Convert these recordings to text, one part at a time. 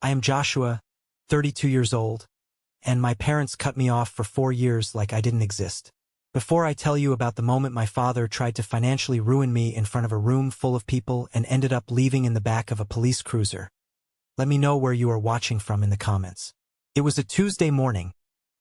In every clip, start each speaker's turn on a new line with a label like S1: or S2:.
S1: I am Joshua, 32 years old, and my parents cut me off for 4 years like I didn't exist. Before I tell you about the moment my father tried to financially ruin me in front of a room full of people and ended up leaving in the back of a police cruiser, let me know where you are watching from in the comments. It was a Tuesday morning,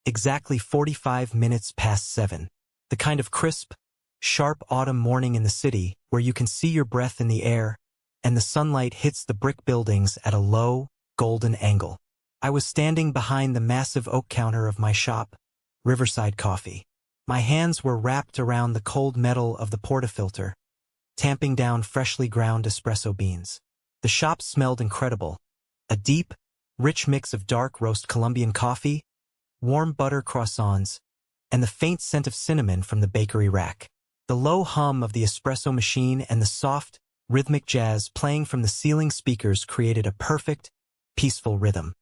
S1: exactly 45 minutes past 7. The kind of crisp, sharp autumn morning in the city where you can see your breath in the air and the sunlight hits the brick buildings at a low, golden angle. I was standing behind the massive oak counter of my shop, Riverside Coffee. My hands were wrapped around the cold metal of the portafilter, tamping down freshly ground espresso beans. The shop smelled incredible. A deep, rich mix of dark roast Colombian coffee, warm butter croissants, and the faint scent of cinnamon from the bakery rack. The low hum of the espresso machine and the soft, rhythmic jazz playing from the ceiling speakers created a perfect, peaceful rhythm.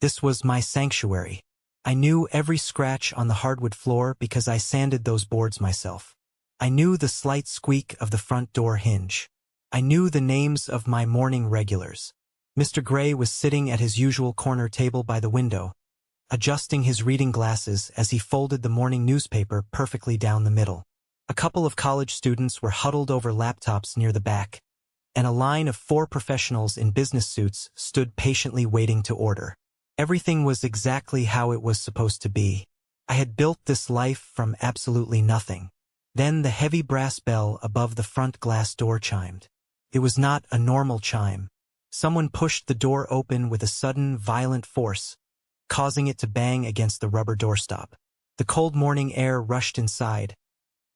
S1: This was my sanctuary. I knew every scratch on the hardwood floor because I sanded those boards myself. I knew the slight squeak of the front door hinge. I knew the names of my morning regulars. Mr. Qley was sitting at his usual corner table by the window, adjusting his reading glasses as he folded the morning newspaper perfectly down the middle. A couple of college students were huddled over laptops near the back, and a line of 4 professionals in business suits stood patiently waiting to order. Everything was exactly how it was supposed to be. I had built this life from absolutely nothing. Then the heavy brass bell above the front glass door chimed. It was not a normal chime. Someone pushed the door open with a sudden, violent force, causing it to bang against the rubber doorstop. The cold morning air rushed inside,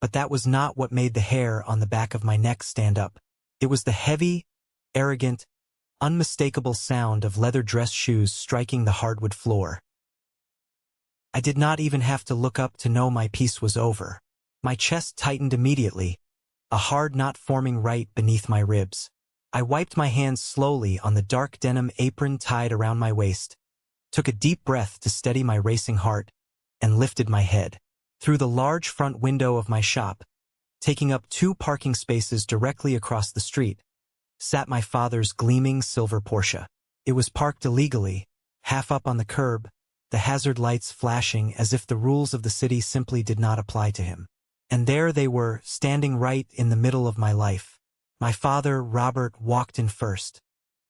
S1: but that was not what made the hair on the back of my neck stand up. It was the heavy, arrogant, unmistakable sound of leather dress shoes striking the hardwood floor. I did not even have to look up to know my piece was over. My chest tightened immediately, a hard knot forming right beneath my ribs. I wiped my hands slowly on the dark denim apron tied around my waist, took a deep breath to steady my racing heart, and lifted my head. Through the large front window of my shop, taking up 2 parking spaces directly across the street, sat my father's gleaming silver Porsche. It was parked illegally, half up on the curb, the hazard lights flashing as if the rules of the city simply did not apply to him. And there they were, standing right in the middle of my life. My father, Robert, walked in first.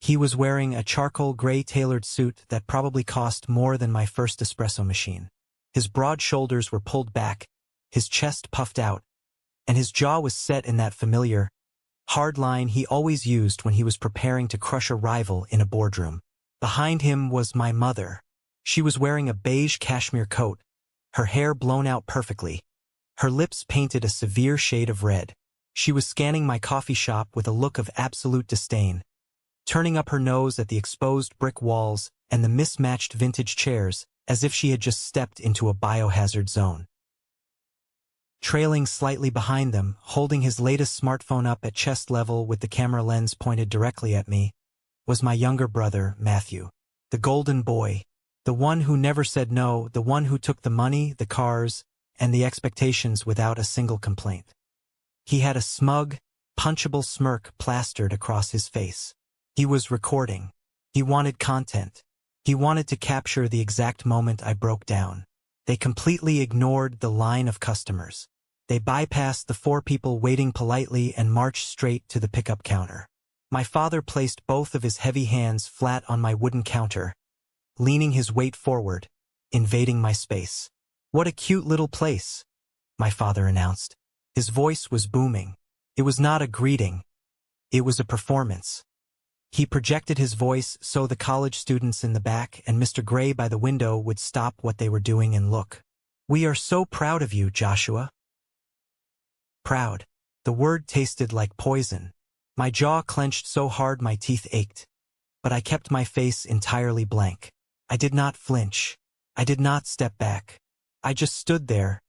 S1: He was wearing a charcoal gray tailored suit that probably cost more than my first espresso machine. His broad shoulders were pulled back, his chest puffed out, and his jaw was set in that familiar, hard line he always used when he was preparing to crush a rival in a boardroom. Behind him was my mother. She was wearing a beige cashmere coat, her hair blown out perfectly, her lips painted a severe shade of red. She was scanning my coffee shop with a look of absolute disdain, turning up her nose at the exposed brick walls and the mismatched vintage chairs as if she had just stepped into a biohazard zone. Trailing slightly behind them, holding his latest smartphone up at chest level with the camera lens pointed directly at me, was my younger brother, Matthew. The golden boy. The one who never said no, the one who took the money, the cars, and the expectations without a single complaint. He had a smug, punchable smirk plastered across his face. He was recording. He wanted content. He wanted to capture the exact moment I broke down. They completely ignored the line of customers. They bypassed the 4 people waiting politely and marched straight to the pickup counter. My father placed both of his heavy hands flat on my wooden counter, leaning his weight forward, invading my space. "What a cute little place," my father announced. His voice was booming. It was not a greeting. It was a performance. He projected his voice so the college students in the back and Mr. Qley by the window would stop what they were doing and look. "We are so proud of you, Joshua." Proud. The word tasted like poison. My jaw clenched so hard my teeth ached. But I kept my face entirely blank. I did not flinch. I did not step back. I just stood there,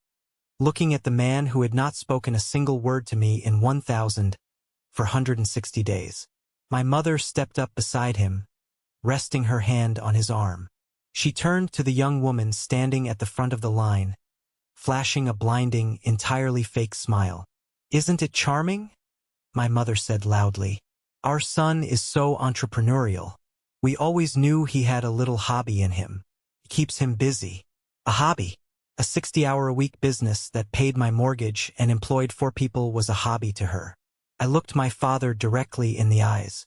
S1: looking at the man who had not spoken a single word to me in 1,460 days. My mother stepped up beside him, resting her hand on his arm. She turned to the young woman standing at the front of the line, flashing a blinding, entirely fake smile. "Isn't it charming?" my mother said loudly. "Our son is so entrepreneurial. We always knew he had a little hobby in him. It keeps him busy. A hobby. A 60-hour-a-week business that paid my mortgage and employed 4 people was a hobby to her. I looked my father directly in the eyes.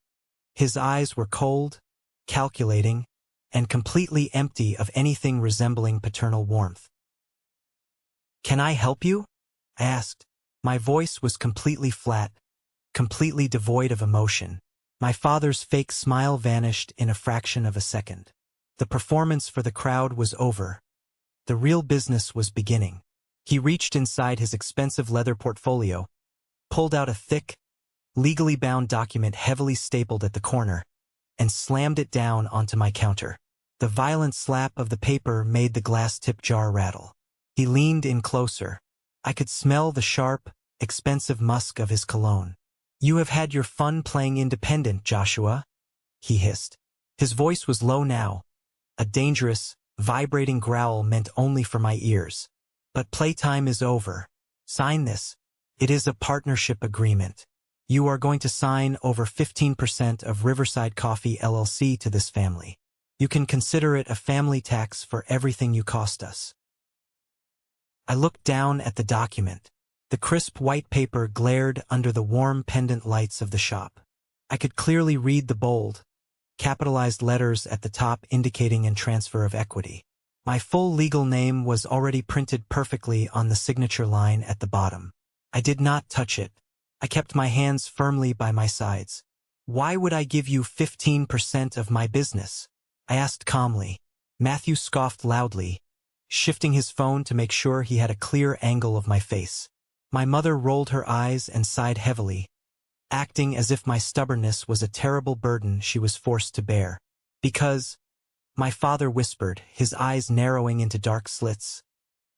S1: His eyes were cold, calculating, and completely empty of anything resembling paternal warmth. "Can I help you?" I asked. My voice was completely flat, completely devoid of emotion. My father's fake smile vanished in a fraction of a second. The performance for the crowd was over. The real business was beginning. He reached inside his expensive leather portfolio, pulled out a thick, legally bound document heavily stapled at the corner, and slammed it down onto my counter. The violent slap of the paper made the glass tip jar rattle. He leaned in closer. I could smell the sharp, expensive musk of his cologne. "You have had your fun playing independent, Joshua," he hissed. His voice was low now, a dangerous, vibrating growl meant only for my ears. "But playtime is over. Sign this. It is a partnership agreement. You are going to sign over 15% of Riverside Coffee LLC to this family. You can consider it a family tax for everything you cost us." I looked down at the document. The crisp white paper glared under the warm pendant lights of the shop. I could clearly read the bold, capitalized letters at the top indicating an transfer of equity. My full legal name was already printed perfectly on the signature line at the bottom. I did not touch it. I kept my hands firmly by my sides. "Why would I give you 15% of my business?" I asked calmly. Matthew scoffed loudly, shifting his phone to make sure he had a clear angle of my face. My mother rolled her eyes and sighed heavily, acting as if my stubbornness was a terrible burden she was forced to bear. "Because," my father whispered, his eyes narrowing into dark slits,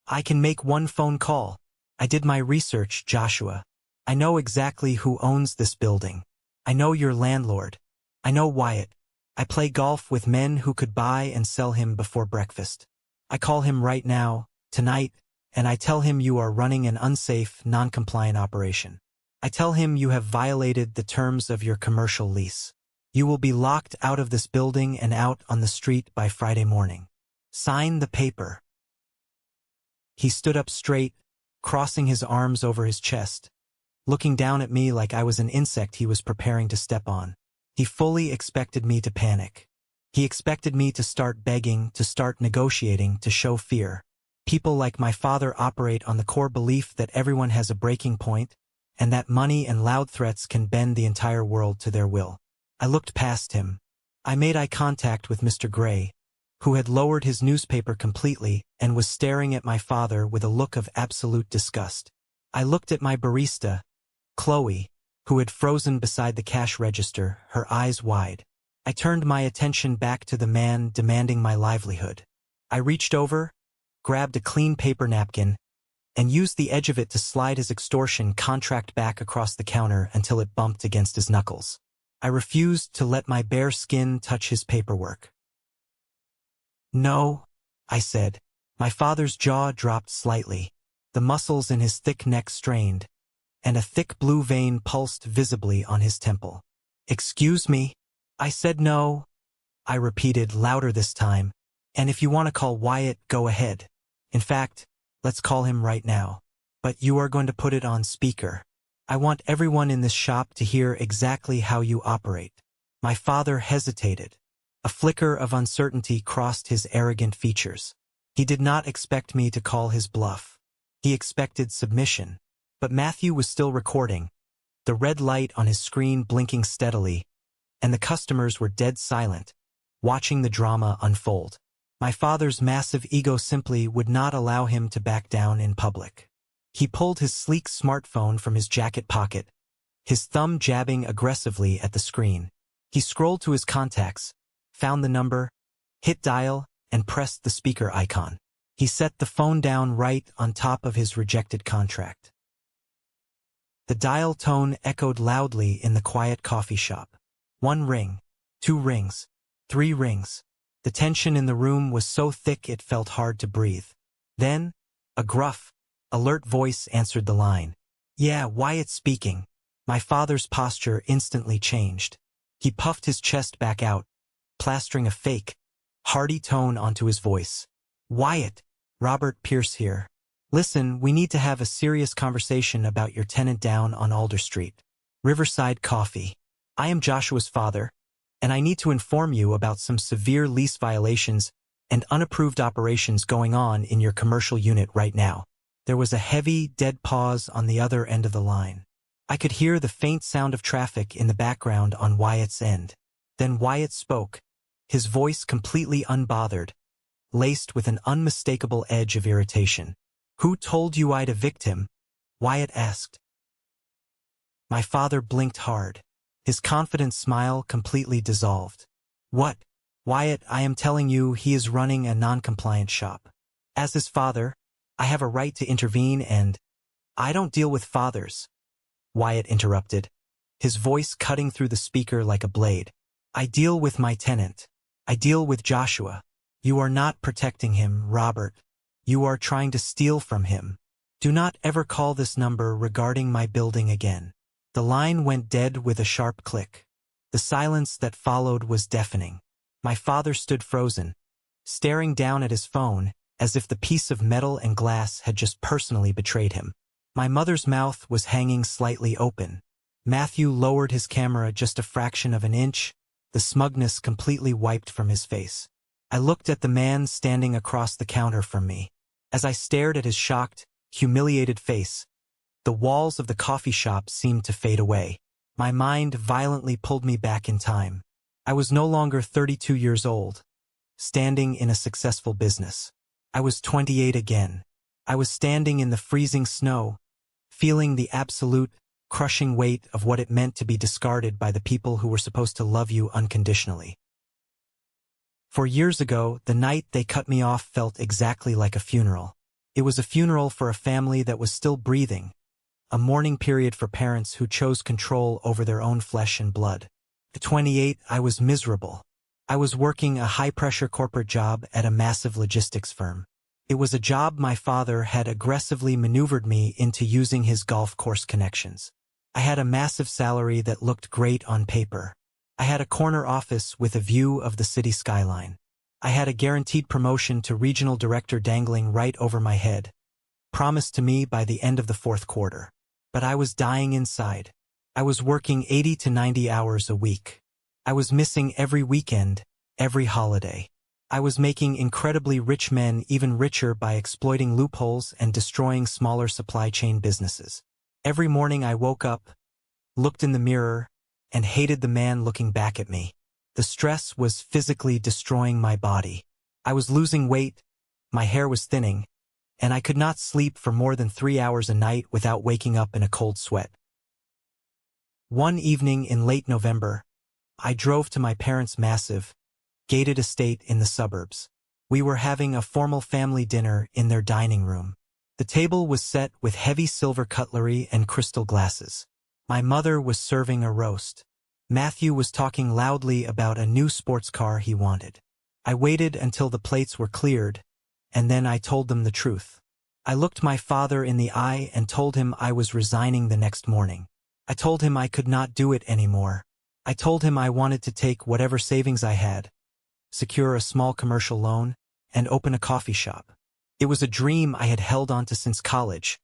S1: "I can make one phone call. I did my research, Joshua. I know exactly who owns this building. I know your landlord. I know Wyatt. I play golf with men who could buy and sell him before breakfast. I call him right now, tonight, and I tell him you are running an unsafe, non-compliant operation. I tell him you have violated the terms of your commercial lease. You will be locked out of this building and out on the street by Friday morning. Sign the paper." He stood up straight, crossing his arms over his chest, looking down at me like I was an insect he was preparing to step on. He fully expected me to panic. He expected me to start begging, to start negotiating, to show fear. People like my father operate on the core belief that everyone has a breaking point, and that money and loud threats can bend the entire world to their will. I looked past him. I made eye contact with Mr. Gray, who had lowered his newspaper completely and was staring at my father with a look of absolute disgust. I looked at my barista, Qley, who had frozen beside the cash register, her eyes wide. I turned my attention back to the man demanding my livelihood. I reached over, grabbed a clean paper napkin, and used the edge of it to slide his extortion contract back across the counter until it bumped against his knuckles. I refused to let my bare skin touch his paperwork. "No," I said. My father's jaw dropped slightly. The muscles in his thick neck strained, and a thick blue vein pulsed visibly on his temple. "Excuse me?" I said. "No," I repeated, louder this time, "and if you want to call Wyatt, go ahead. In fact, let's call him right now. But you are going to put it on speaker. I want everyone in this shop to hear exactly how you operate." My father hesitated. A flicker of uncertainty crossed his arrogant features. He did not expect me to call his bluff. He expected submission. But Matthew was still recording, the red light on his screen blinking steadily, and the customers were dead silent, watching the drama unfold. My father's massive ego simply would not allow him to back down in public. He pulled his sleek smartphone from his jacket pocket, his thumb jabbing aggressively at the screen. He scrolled to his contacts, found the number, hit dial, and pressed the speaker icon. He set the phone down right on top of his rejected contract. The dial tone echoed loudly in the quiet coffee shop. 1 ring, 2 rings, 3 rings. The tension in the room was so thick it felt hard to breathe. Then, a gruff, alert voice answered the line. "Yeah, Wyatt speaking." My father's posture instantly changed. He puffed his chest back out, plastering a fake, hearty tone onto his voice. "Wyatt, Robert Pierce here. Listen, we need to have a serious conversation about your tenant down on Alder Street. Riverside Coffee. I am Joshua's father, and I need to inform you about some severe lease violations and unapproved operations going on in your commercial unit right now." There was a heavy, dead pause on the other end of the line. I could hear the faint sound of traffic in the background on Wyatt's end. Then Wyatt spoke, his voice completely unbothered, laced with an unmistakable edge of irritation. "Who told you I'd evict him?" Wyatt asked. My father blinked hard. His confident smile completely dissolved. "What? Wyatt, I am telling you he is running a non-compliant shop. As his father, I have a right to intervene and—" "I don't deal with fathers," Wyatt interrupted, his voice cutting through the speaker like a blade. "I deal with my tenant. I deal with Joshua. You are not protecting him, Robert. You are trying to steal from him. Do not ever call this number regarding my building again." The line went dead with a sharp click. The silence that followed was deafening. My father stood frozen, staring down at his phone, as if the piece of metal and glass had just personally betrayed him. My mother's mouth was hanging slightly open. Matthew lowered his camera just a fraction of an inch, the smugness completely wiped from his face. I looked at the man standing across the counter from me. As I stared at his shocked, humiliated face, the walls of the coffee shop seemed to fade away. My mind violently pulled me back in time. I was no longer 32 years old, standing in a successful business. I was 28 again. I was standing in the freezing snow, feeling the absolute, crushing weight of what it meant to be discarded by the people who were supposed to love you unconditionally. 4 years ago, the night they cut me off felt exactly like a funeral. It was a funeral for a family that was still breathing, a mourning period for parents who chose control over their own flesh and blood. At 28, I was miserable. I was working a high-pressure corporate job at a massive logistics firm. It was a job my father had aggressively maneuvered me into using his golf course connections. I had a massive salary that looked great on paper. I had a corner office with a view of the city skyline. I had a guaranteed promotion to regional director dangling right over my head, promised to me by the end of the fourth quarter. But I was dying inside. I was working 80 to 90 hours a week. I was missing every weekend, every holiday. I was making incredibly rich men even richer by exploiting loopholes and destroying smaller supply chain businesses. Every morning I woke up, looked in the mirror, and hated the man looking back at me. The stress was physically destroying my body. I was losing weight, my hair was thinning, and I could not sleep for more than 3 hours a night without waking up in a cold sweat. One evening in late November, I drove to my parents' massive, gated estate in the suburbs. We were having a formal family dinner in their dining room. The table was set with heavy silver cutlery and crystal glasses. My mother was serving a roast. Matthew was talking loudly about a new sports car he wanted. I waited until the plates were cleared, and then I told them the truth. I looked my father in the eye and told him I was resigning the next morning. I told him I could not do it anymore. I told him I wanted to take whatever savings I had, secure a small commercial loan, and open a coffee shop. It was a dream I had held onto since college,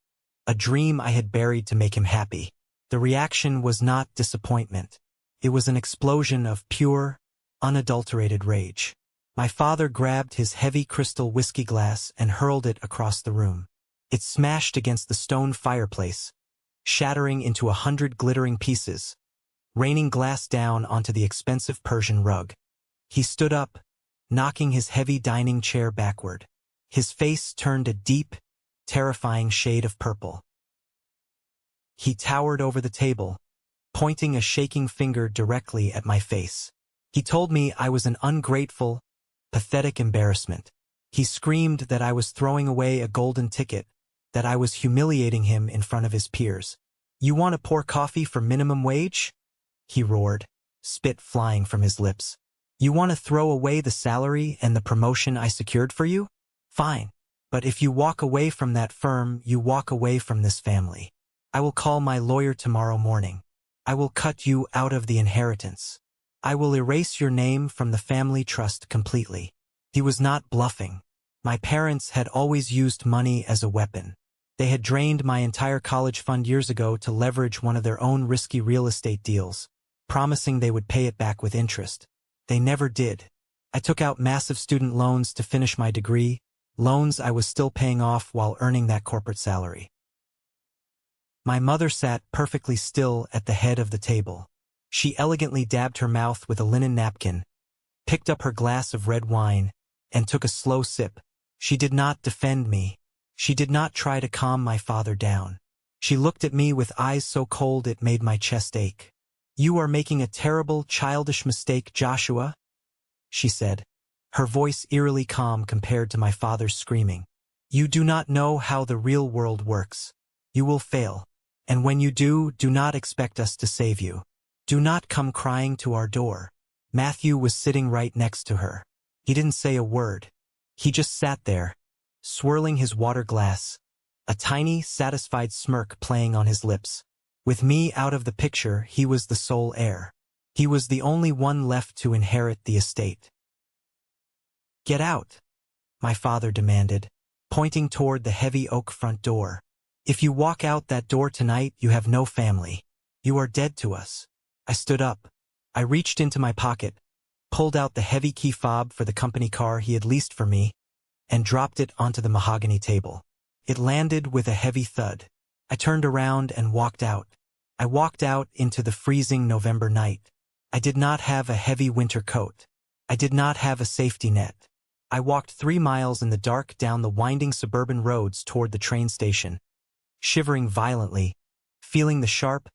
S1: a dream I had buried to make him happy. The reaction was not disappointment. It was an explosion of pure, unadulterated rage. My father grabbed his heavy crystal whiskey glass and hurled it across the room. It smashed against the stone fireplace, shattering into 100 glittering pieces, raining glass down onto the expensive Persian rug. He stood up, knocking his heavy dining chair backward. His face turned a deep, terrifying shade of purple. He towered over the table, pointing a shaking finger directly at my face. He told me I was an ungrateful, pathetic embarrassment. He screamed that I was throwing away a golden ticket, that I was humiliating him in front of his peers. "You want to pour coffee for minimum wage?" he roared, spit flying from his lips. "You want to throw away the salary and the promotion I secured for you? Fine. But if you walk away from that firm, you walk away from this family. I will call my lawyer tomorrow morning. I will cut you out of the inheritance." I will erase your name from the family trust completely. He was not bluffing. My parents had always used money as a weapon. They had drained my entire college fund years ago to leverage one of their own risky real estate deals, promising they would pay it back with interest. They never did. I took out massive student loans to finish my degree, loans I was still paying off while earning that corporate salary. My mother sat perfectly still at the head of the table. She elegantly dabbed her mouth with a linen napkin, picked up her glass of red wine, and took a slow sip. She did not defend me. She did not try to calm my father down. She looked at me with eyes so cold it made my chest ache. "You are making a terrible, childish mistake, Joshua," she said, her voice eerily calm compared to my father's screaming. "You do not know how the real world works. You will fail. And when you do not expect us to save you. Do not come crying to our door." Matthew was sitting right next to her. He didn't say a word. He just sat there, swirling his water glass, a tiny, satisfied smirk playing on his lips. With me out of the picture, he was the sole heir. He was the only one left to inherit the estate. "Get out," my father demanded, pointing toward the heavy oak front door. "If you walk out that door tonight, you have no family. You are dead to us." I stood up. I reached into my pocket, pulled out the heavy key fob for the company car he had leased for me, and dropped it onto the mahogany table. It landed with a heavy thud. I turned around and walked out. I walked out into the freezing November night. I did not have a heavy winter coat. I did not have a safety net. I walked 3 miles in the dark down the winding suburban roads toward the train station, shivering violently, feeling the sharp,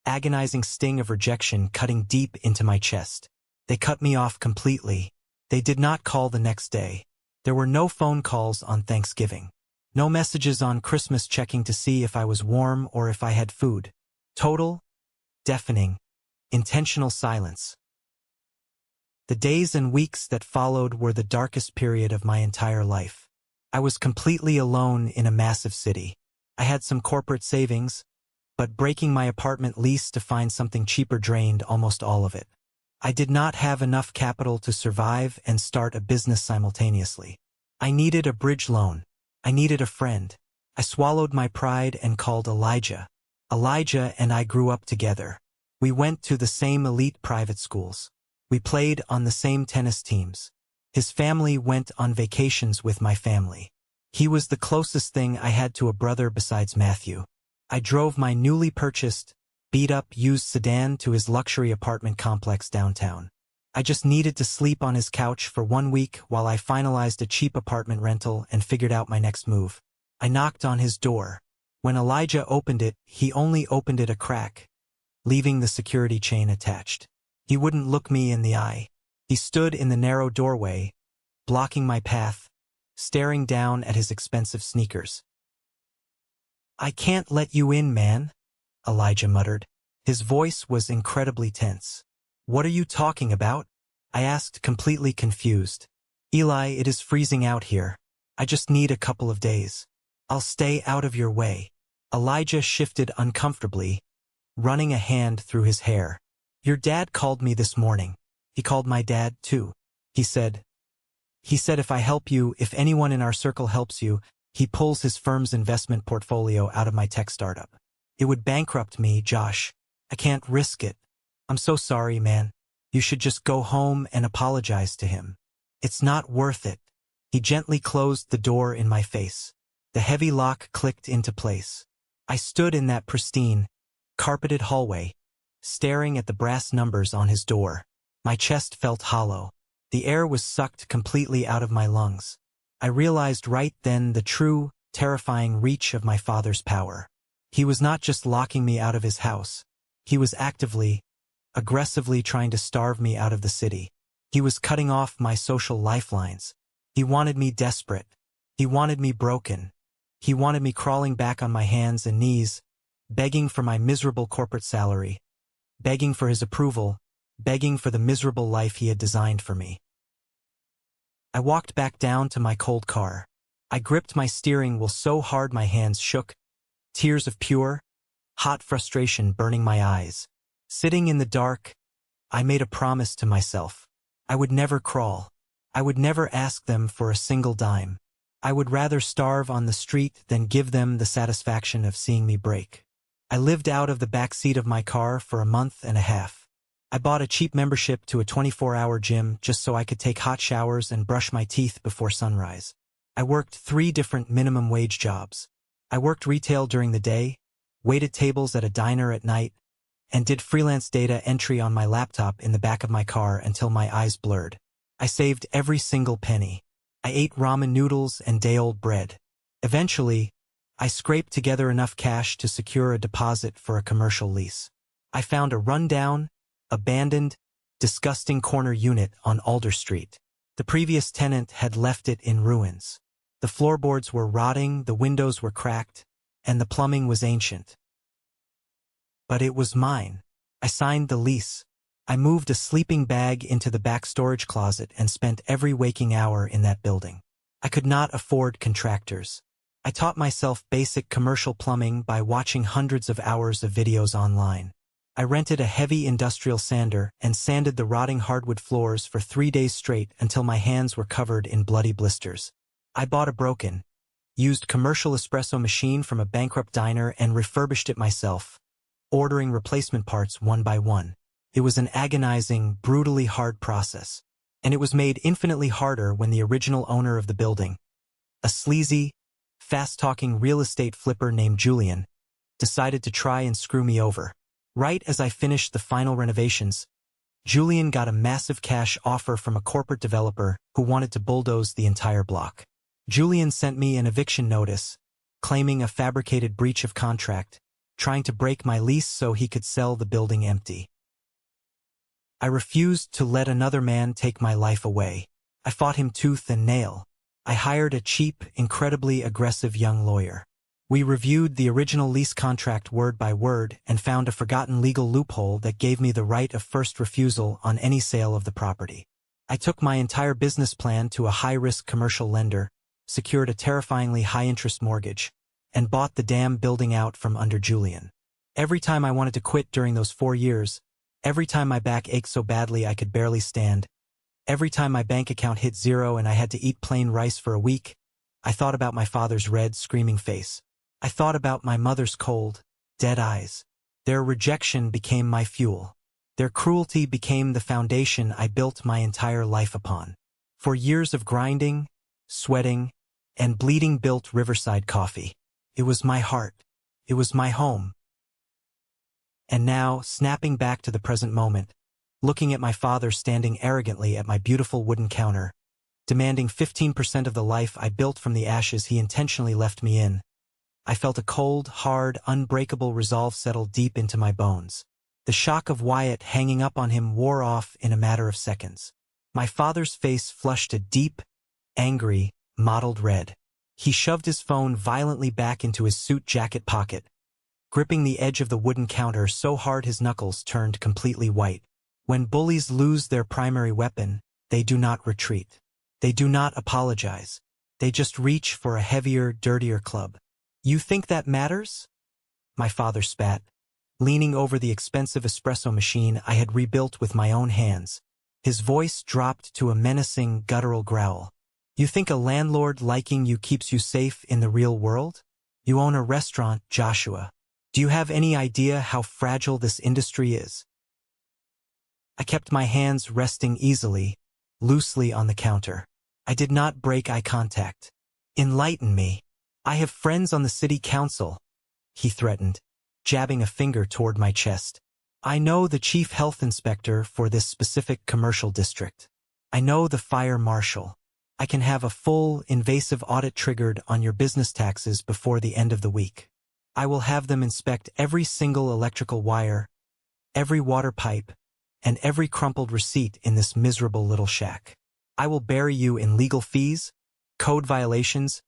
S1: agonizing sting of rejection cutting deep into my chest. They cut me off completely. They did not call the next day. There were no phone calls on Thanksgiving. No messages on Christmas checking to see if I was warm or if I had food. Total, deafening, intentional silence. The days and weeks that followed were the darkest period of my entire life. I was completely alone in a massive city. I had some corporate savings, but breaking my apartment lease to find something cheaper drained almost all of it. I did not have enough capital to survive and start a business simultaneously. I needed a bridge loan. I needed a friend. I swallowed my pride and called Elijah. Elijah and I grew up together. We went to the same elite private schools. We played on the same tennis teams. His family went on vacations with my family. He was the closest thing I had to a brother besides Matthew. I drove my newly purchased, beat-up used sedan to his luxury apartment complex downtown. I just needed to sleep on his couch for 1 week while I finalized a cheap apartment rental and figured out my next move. I knocked on his door. When Elijah opened it, he only opened it a crack, leaving the security chain attached. He wouldn't look me in the eye. He stood in the narrow doorway, blocking my path, staring down at his expensive sneakers. "I can't let you in, man," Elijah muttered. His voice was incredibly tense. "What are you talking about?" I asked, completely confused. "Eli, it is freezing out here. I just need a couple of days. I'll stay out of your way." Elijah shifted uncomfortably, running a hand through his hair. "Your dad called me this morning. He called my dad, too. He said if I help you, if anyone in our circle helps you, he pulls his firm's investment portfolio out of my tech startup. It would bankrupt me, Josh. I can't risk it. I'm so sorry, man. You should just go home and apologize to him. It's not worth it." He gently closed the door in my face. The heavy lock clicked into place. I stood in that pristine, carpeted hallway, staring at the brass numbers on his door. My chest felt hollow. The air was sucked completely out of my lungs. I realized right then the true, terrifying reach of my father's power. He was not just locking me out of his house. He was actively, aggressively trying to starve me out of the city. He was cutting off my social lifelines. He wanted me desperate. He wanted me broken. He wanted me crawling back on my hands and knees, begging for my miserable corporate salary, begging for his approval, begging for the miserable life he had designed for me. I walked back down to my cold car. I gripped my steering wheel so hard my hands shook, tears of pure, hot frustration burning my eyes. Sitting in the dark, I made a promise to myself. I would never crawl. I would never ask them for a single dime. I would rather starve on the street than give them the satisfaction of seeing me break. I lived out of the back seat of my car for a month and a half. I bought a cheap membership to a 24-hour gym just so I could take hot showers and brush my teeth before sunrise. I worked 3 different minimum wage jobs. I worked retail during the day, waited tables at a diner at night, and did freelance data entry on my laptop in the back of my car until my eyes blurred. I saved every single penny. I ate ramen noodles and day-old bread. Eventually, I scraped together enough cash to secure a deposit for a commercial lease. I found a rundown, abandoned, disgusting corner unit on Alder Street. The previous tenant had left it in ruins. The floorboards were rotting, the windows were cracked, and the plumbing was ancient. But it was mine. I signed the lease. I moved a sleeping bag into the back storage closet and spent every waking hour in that building. I could not afford contractors. I taught myself basic commercial plumbing by watching hundreds of hours of videos online. I rented a heavy industrial sander and sanded the rotting hardwood floors for 3 days straight until my hands were covered in bloody blisters. I bought a broken, used commercial espresso machine from a bankrupt diner and refurbished it myself, ordering replacement parts one by one. It was an agonizing, brutally hard process, and it was made infinitely harder when the original owner of the building, a sleazy, fast-talking real estate flipper named Julian, decided to try and screw me over. Right as I finished the final renovations, Julian got a massive cash offer from a corporate developer who wanted to bulldoze the entire block. Julian sent me an eviction notice, claiming a fabricated breach of contract, trying to break my lease so he could sell the building empty. I refused to let another man take my life away. I fought him tooth and nail. I hired a cheap, incredibly aggressive young lawyer. We reviewed the original lease contract word by word and found a forgotten legal loophole that gave me the right of first refusal on any sale of the property. I took my entire business plan to a high-risk commercial lender, secured a terrifyingly high-interest mortgage, and bought the damn building out from under Julian. Every time I wanted to quit during those 4 years, every time my back ached so badly I could barely stand, every time my bank account hit zero and I had to eat plain rice for a week, I thought about my father's red, screaming face. I thought about my mother's cold, dead eyes. Their rejection became my fuel. Their cruelty became the foundation I built my entire life upon. For years of grinding, sweating, and bleeding built Riverside Coffee. It was my heart. It was my home. And now, snapping back to the present moment, looking at my father standing arrogantly at my beautiful wooden counter, demanding 15% of the life I built from the ashes he intentionally left me in, I felt a cold, hard, unbreakable resolve settle deep into my bones. The shock of Wyatt hanging up on him wore off in a matter of seconds. My father's face flushed a deep, angry, mottled red. He shoved his phone violently back into his suit jacket pocket, gripping the edge of the wooden counter so hard his knuckles turned completely white. When bullies lose their primary weapon, they do not retreat. They do not apologize. They just reach for a heavier, dirtier club. You think that matters? My father spat, leaning over the expensive espresso machine I had rebuilt with my own hands. His voice dropped to a menacing, guttural growl. You think a landlord liking you keeps you safe in the real world? You own a restaurant, Joshua. Do you have any idea how fragile this industry is? I kept my hands resting easily, loosely on the counter. I did not break eye contact. Enlighten me. I have friends on the city council, he threatened, jabbing a finger toward my chest. I know the chief health inspector for this specific commercial district. I know the fire marshal. I can have a full, invasive audit triggered on your business taxes before the end of the week. I will have them inspect every single electrical wire, every water pipe, and every crumpled receipt in this miserable little shack. I will bury you in legal fees, code violations,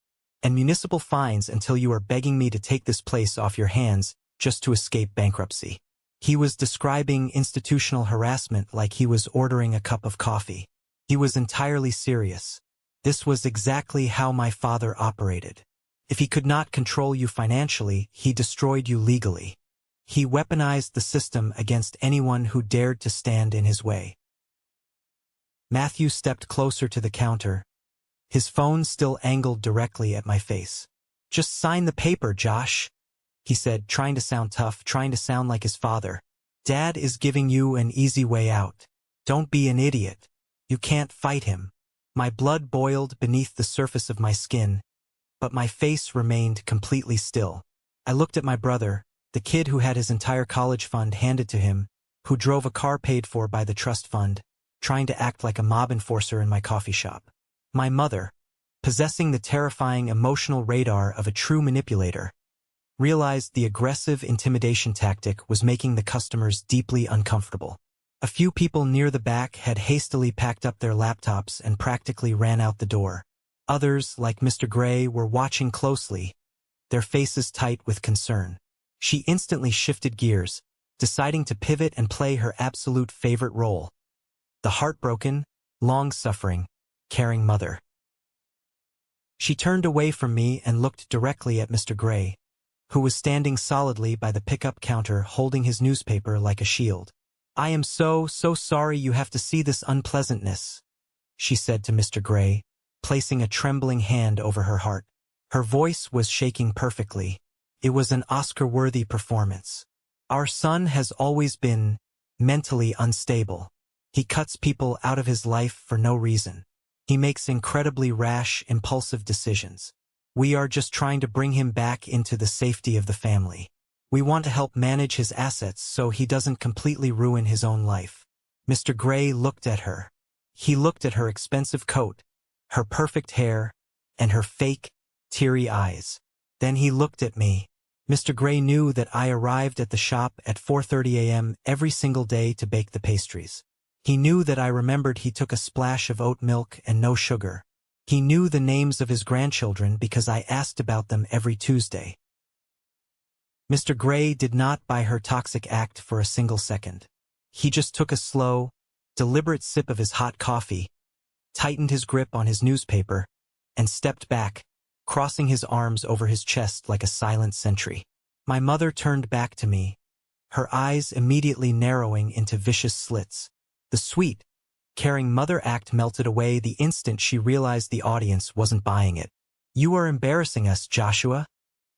S1: and municipal fines until you are begging me to take this place off your hands just to escape bankruptcy. He was describing institutional harassment like he was ordering a cup of coffee. He was entirely serious. This was exactly how my father operated. If he could not control you financially, he destroyed you legally. He weaponized the system against anyone who dared to stand in his way. Matthew stepped closer to the counter, his phone still angled directly at my face. "Just sign the paper, Josh," he said, trying to sound tough, trying to sound like his father. "Dad is giving you an easy way out. Don't be an idiot. You can't fight him." My blood boiled beneath the surface of my skin, but my face remained completely still. I looked at my brother, the kid who had his entire college fund handed to him, who drove a car paid for by the trust fund, trying to act like a mob enforcer in my coffee shop. My mother, possessing the terrifying emotional radar of a true manipulator, realized the aggressive intimidation tactic was making the customers deeply uncomfortable. A few people near the back had hastily packed up their laptops and practically ran out the door. Others, like Mr. Qley, were watching closely, their faces tight with concern. She instantly shifted gears, deciding to pivot and play her absolute favorite role: the heartbroken, long-suffering, caring mother. She turned away from me and looked directly at Mr. Qley, who was standing solidly by the pickup counter holding his newspaper like a shield. "I am so sorry you have to see this unpleasantness," she said to Mr. Qley, placing a trembling hand over her heart. Her voice was shaking perfectly. It was an Oscar-worthy performance. "Our son has always been mentally unstable. He cuts people out of his life for no reason. He makes incredibly rash, impulsive decisions. We are just trying to bring him back into the safety of the family. We want to help manage his assets so he doesn't completely ruin his own life." Mr. Qley looked at her. He looked at her expensive coat, her perfect hair, and her fake, teary eyes. Then he looked at me. Mr. Qley knew that I arrived at the shop at 4:30 a.m. every single day to bake the pastries. He knew that I remembered he took a splash of oat milk and no sugar. He knew the names of his grandchildren because I asked about them every Tuesday. Mr. Qley did not buy her toxic act for a single second. He just took a slow, deliberate sip of his hot coffee, tightened his grip on his newspaper, and stepped back, crossing his arms over his chest like a silent sentry. My mother turned back to me, her eyes immediately narrowing into vicious slits. The sweet, caring mother act melted away the instant she realized the audience wasn't buying it. "You are embarrassing us, Joshua,"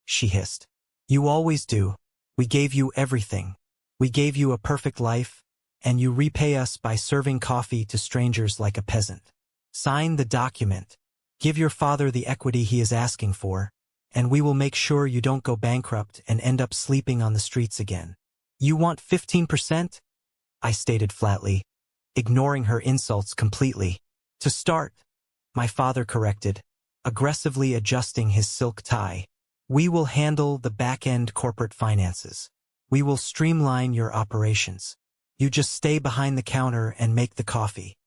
S1: she hissed. "You always do. We gave you everything. We gave you a perfect life, and you repay us by serving coffee to strangers like a peasant. Sign the document. Give your father the equity he is asking for, and we will make sure you don't go bankrupt and end up sleeping on the streets again." "You want 15%? I stated flatly, ignoring her insults completely. "To start," my father corrected, aggressively adjusting his silk tie. "We will handle the back-end corporate finances. We will streamline your operations. You just stay behind the counter and make the coffee."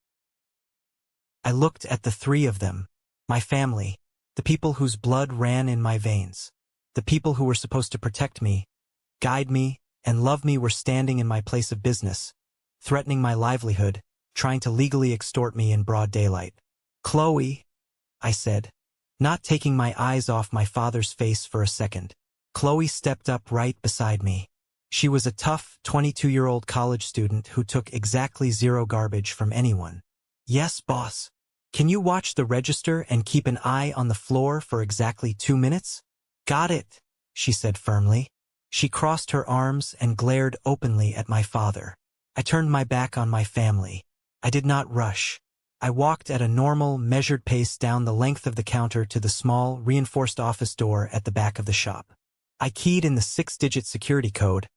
S1: I looked at the three of them, my family, the people whose blood ran in my veins, the people who were supposed to protect me, guide me, and love me were standing in my place of business, threatening my livelihood, trying to legally extort me in broad daylight. "Qley," I said, not taking my eyes off my father's face for a second. Qley stepped up right beside me. She was a tough, 22-year-old college student who took exactly zero garbage from anyone. "Yes, boss. Can you watch the register and keep an eye on the floor for exactly 2 minutes? "Got it," she said firmly. She crossed her arms and glared openly at my father. I turned my back on my family. I did not rush. I walked at a normal, measured pace down the length of the counter to the small, reinforced office door at the back of the shop. I keyed in the 6-digit security code,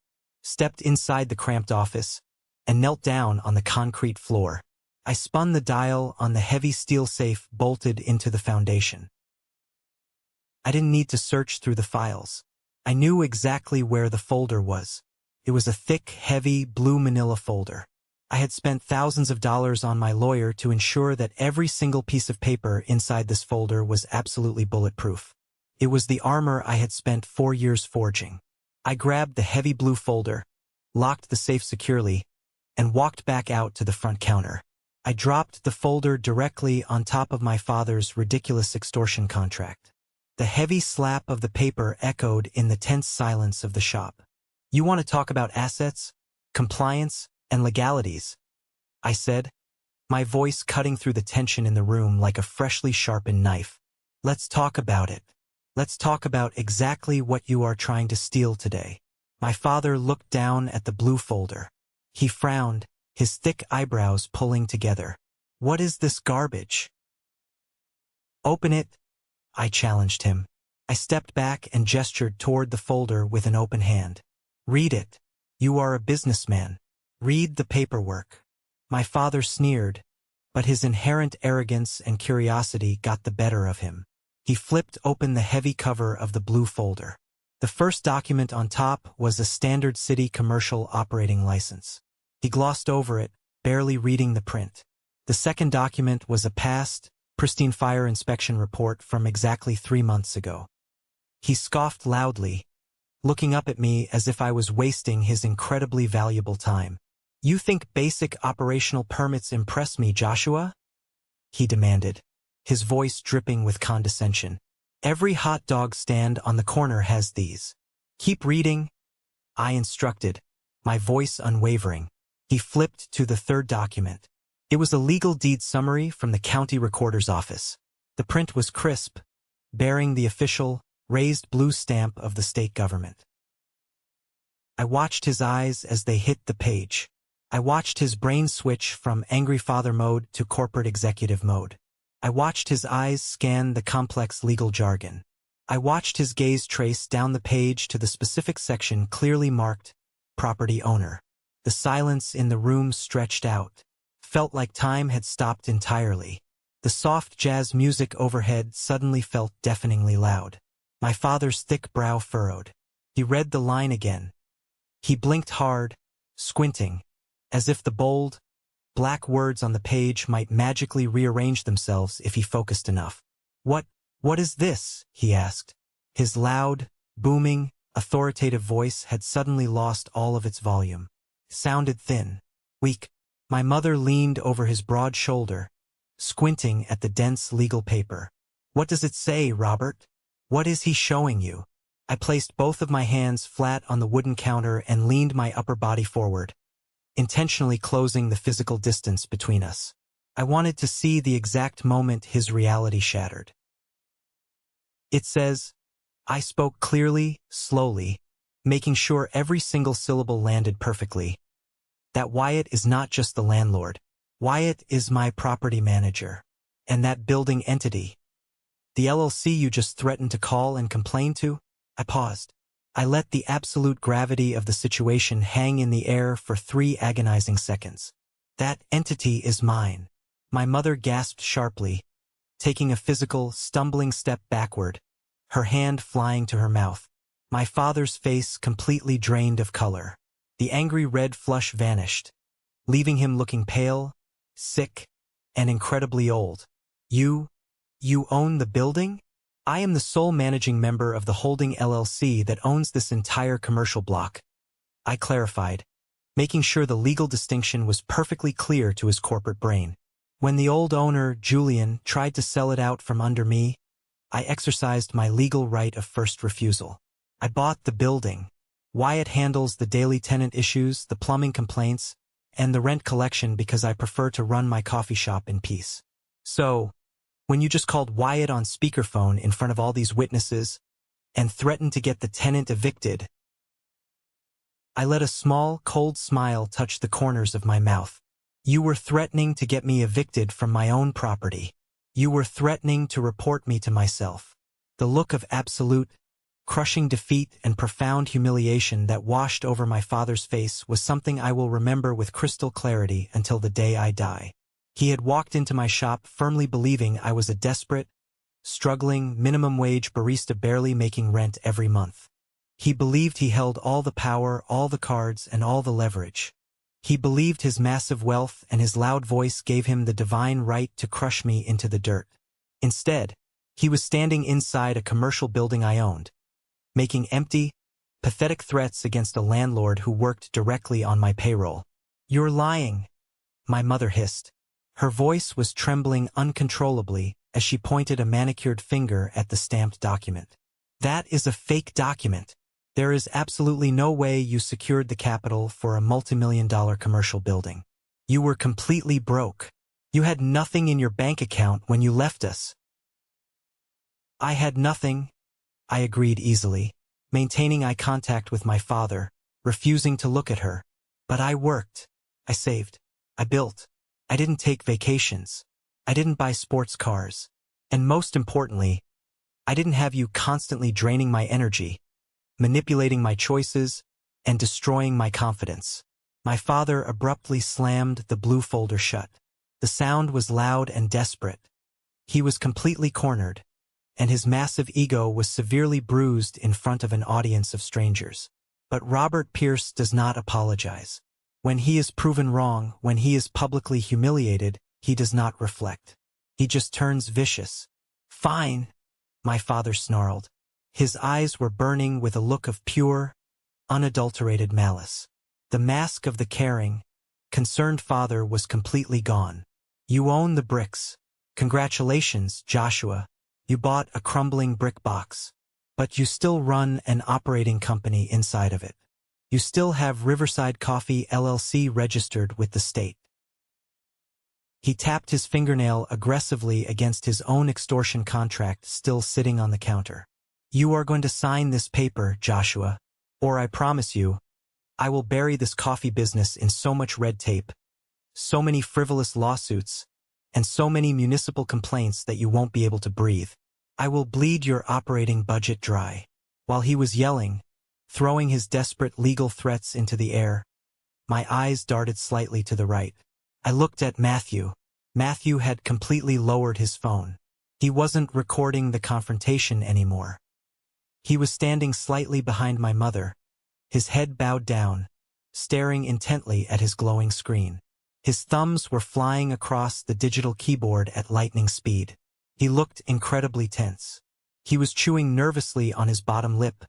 S1: stepped inside the cramped office, and knelt down on the concrete floor. I spun the dial on the heavy steel safe bolted into the foundation. I didn't need to search through the files. I knew exactly where the folder was. It was a thick, heavy, blue manila folder. I had spent thousands of dollars on my lawyer to ensure that every single piece of paper inside this folder was absolutely bulletproof. It was the armor I had spent 4 years forging. I grabbed the heavy blue folder, locked the safe securely, and walked back out to the front counter. I dropped the folder directly on top of my father's ridiculous extortion contract. The heavy slap of the paper echoed in the tense silence of the shop. You want to talk about assets, compliance, and legalities, I said, my voice cutting through the tension in the room like a freshly sharpened knife. Let's talk about it. Let's talk about exactly what you are trying to steal today. My father looked down at the blue folder. He frowned, his thick eyebrows pulling together. What is this garbage? Open it, I challenged him. I stepped back and gestured toward the folder with an open hand. Read it. You are a businessman. Read the paperwork. My father sneered, but his inherent arrogance and curiosity got the better of him. He flipped open the heavy cover of the blue folder. The first document on top was a standard city commercial operating license. He glossed over it, barely reading the print. The second document was a past, pristine fire inspection report from exactly 3 months ago. He scoffed loudly, looking up at me as if I was wasting his incredibly valuable time. You think basic operational permits impress me, Joshua? He demanded, his voice dripping with condescension. Every hot dog stand on the corner has these. Keep reading, I instructed, my voice unwavering. He flipped to the third document. It was a legal deed summary from the county recorder's office. The print was crisp, bearing the official, raised blue stamp of the state government. I watched his eyes as they hit the page. I watched his brain switch from angry father mode to corporate executive mode. I watched his eyes scan the complex legal jargon. I watched his gaze trace down the page to the specific section clearly marked, property owner. The silence in the room stretched out. Felt like time had stopped entirely. The soft jazz music overhead suddenly felt deafeningly loud. My father's thick brow furrowed. He read the line again. He blinked hard, squinting, as if the bold, black words on the page might magically rearrange themselves if he focused enough. What is this? He asked. His loud, booming, authoritative voice had suddenly lost all of its volume. It sounded thin, weak. My mother leaned over his broad shoulder, squinting at the dense legal paper. What does it say, Robert? What is he showing you? I placed both of my hands flat on the wooden counter and leaned my upper body forward, intentionally closing the physical distance between us. I wanted to see the exact moment his reality shattered. It says, I spoke clearly, slowly, making sure every single syllable landed perfectly, that Wyatt is not just the landlord. Wyatt is my property manager. And that building entity, the LLC you just threatened to call and complain to? I paused. I let the absolute gravity of the situation hang in the air for 3 agonizing seconds. That entity is mine. My mother gasped sharply, taking a physical, stumbling step backward, her hand flying to her mouth. My father's face completely drained of color. The angry red flush vanished, leaving him looking pale, sick, and incredibly old. You own the building? I am the sole managing member of the holding LLC that owns this entire commercial block, I clarified, making sure the legal distinction was perfectly clear to his corporate brain. When the old owner, Julian, tried to sell it out from under me, I exercised my legal right of first refusal. I bought the building. Wyatt handles the daily tenant issues, the plumbing complaints, and the rent collection because I prefer to run my coffee shop in peace. So, when you just called Wyatt on speakerphone in front of all these witnesses and threatened to get the tenant evicted, I let a small, cold smile touch the corners of my mouth. You were threatening to get me evicted from my own property. You were threatening to report me to myself. The look of absolute, crushing defeat and profound humiliation that washed over my father's face was something I will remember with crystal clarity until the day I die. He had walked into my shop firmly believing I was a desperate, struggling, minimum-wage barista barely making rent every month. He believed he held all the power, all the cards, and all the leverage. He believed his massive wealth and his loud voice gave him the divine right to crush me into the dirt. Instead, he was standing inside a commercial building I owned, making empty, pathetic threats against a landlord who worked directly on my payroll. You're lying, my mother hissed. Her voice was trembling uncontrollably as she pointed a manicured finger at the stamped document. That is a fake document. There is absolutely no way you secured the capital for a multi-million-dollar commercial building. You were completely broke. You had nothing in your bank account when you left us. I had nothing, I agreed easily, maintaining eye contact with my father, refusing to look at her. But I worked. I saved. I built. I didn't take vacations. I didn't buy sports cars. And most importantly, I didn't have you constantly draining my energy, manipulating my choices, and destroying my confidence. My father abruptly slammed the blue folder shut. The sound was loud and desperate. He was completely cornered, and his massive ego was severely bruised in front of an audience of strangers. But Robert Pierce does not apologize. When he is proven wrong, when he is publicly humiliated, he does not reflect. He just turns vicious. Fine, my father snarled. His eyes were burning with a look of pure, unadulterated malice. The mask of the caring, concerned father was completely gone. You own the bricks. Congratulations, Joshua. You bought a crumbling brick box. But you still run an operating company inside of it. You still have Riverside Coffee LLC registered with the state. He tapped his fingernail aggressively against his own extortion contract still sitting on the counter. You are going to sign this paper, Joshua, or I promise you, I will bury this coffee business in so much red tape, so many frivolous lawsuits, and so many municipal complaints that you won't be able to breathe. I will bleed your operating budget dry. While he was yelling, throwing his desperate legal threats into the air, my eyes darted slightly to the right. I looked at Matthew. Matthew had completely lowered his phone. He wasn't recording the confrontation anymore. He was standing slightly behind my mother, his head bowed down, staring intently at his glowing screen. His thumbs were flying across the digital keyboard at lightning speed. He looked incredibly tense. He was chewing nervously on his bottom lip,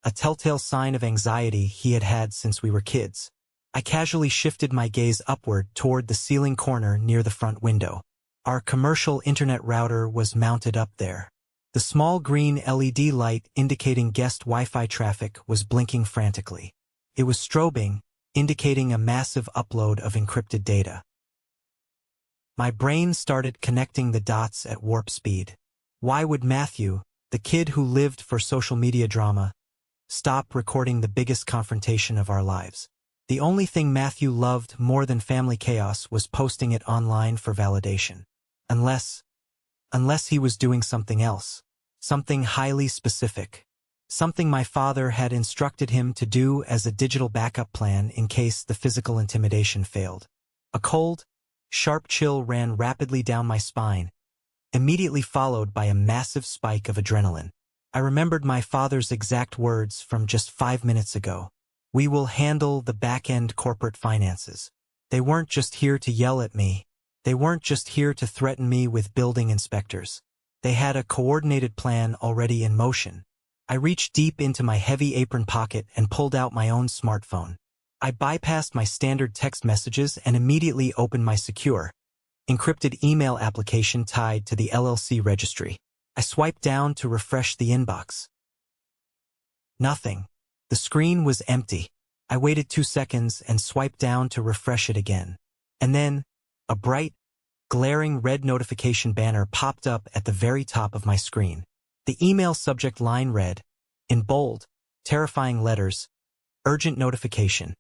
S1: a telltale sign of anxiety he had had since we were kids. I casually shifted my gaze upward toward the ceiling corner near the front window. Our commercial internet router was mounted up there. The small green LED light indicating guest Wi-Fi traffic was blinking frantically. It was strobing, indicating a massive upload of encrypted data. My brain started connecting the dots at warp speed. Why would Matthew, the kid who lived for social media drama, stop recording the biggest confrontation of our lives? The only thing Matthew loved more than family chaos was posting it online for validation. Unless he was doing something else. Something highly specific. Something my father had instructed him to do as a digital backup plan in case the physical intimidation failed. A cold, sharp chill ran rapidly down my spine, immediately followed by a massive spike of adrenaline. I remembered my father's exact words from just 5 minutes ago. We will handle the back-end corporate finances. They weren't just here to yell at me. They weren't just here to threaten me with building inspectors. They had a coordinated plan already in motion. I reached deep into my heavy apron pocket and pulled out my own smartphone. I bypassed my standard text messages and immediately opened my secure, encrypted email application tied to the LLC registry. I swiped down to refresh the inbox. Nothing. The screen was empty. I waited 2 seconds and swiped down to refresh it again. And then, a bright, glaring red notification banner popped up at the very top of my screen. The email subject line read, in bold, terrifying letters, urgent notification.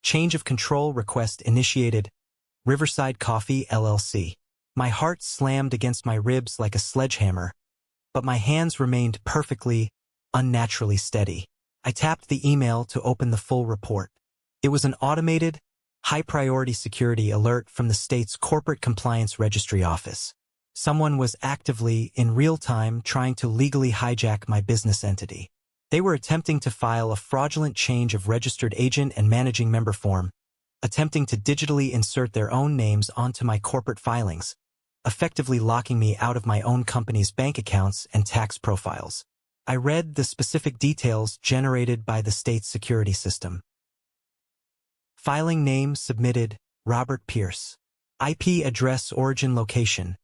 S1: Change of control request initiated, Riverside Coffee LLC. My heart slammed against my ribs like a sledgehammer, but my hands remained perfectly, unnaturally steady. I tapped the email to open the full report. It was an automated, high-priority security alert from the state's Corporate Compliance Registry Office. Someone was actively, in real time, trying to legally hijack my business entity. They were attempting to file a fraudulent change of registered agent and managing member form, attempting to digitally insert their own names onto my corporate filings, effectively locking me out of my own company's bank accounts and tax profiles. I read the specific details generated by the state's security system. Filing name submitted, Robert Pierce. IP address origin location,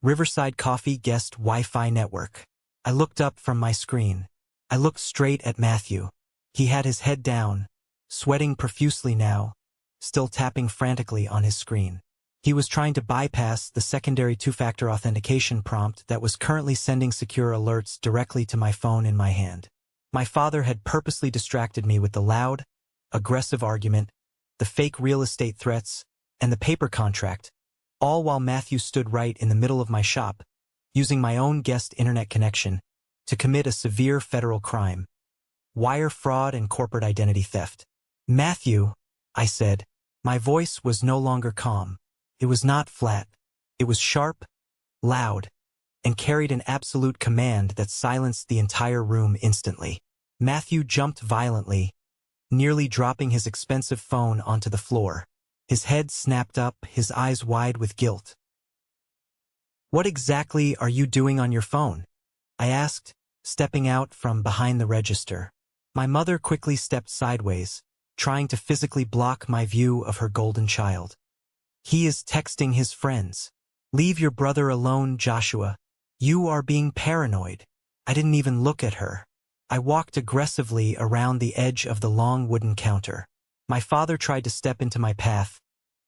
S1: Riverside Coffee Guest Wi-Fi Network. I looked up from my screen. I looked straight at Matthew. He had his head down, sweating profusely now, still tapping frantically on his screen. He was trying to bypass the secondary two-factor authentication prompt that was currently sending secure alerts directly to my phone in my hand. My father had purposely distracted me with the loud, aggressive argument, the fake real estate threats, and the paper contract, all while Matthew stood right in the middle of my shop, using my own guest internet connection to commit a severe federal crime: wire fraud and corporate identity theft. "Matthew," I said. My voice was no longer calm. It was not flat. It was sharp, loud, and carried an absolute command that silenced the entire room instantly. Matthew jumped violently, nearly dropping his expensive phone onto the floor. His head snapped up, his eyes wide with guilt. "What exactly are you doing on your phone?" I asked, stepping out from behind the register. My mother quickly stepped sideways, trying to physically block my view of her golden child. "He is texting his friends. Leave your brother alone, Joshua. You are being paranoid." I didn't even look at her. I walked aggressively around the edge of the long wooden counter. My father tried to step into my path,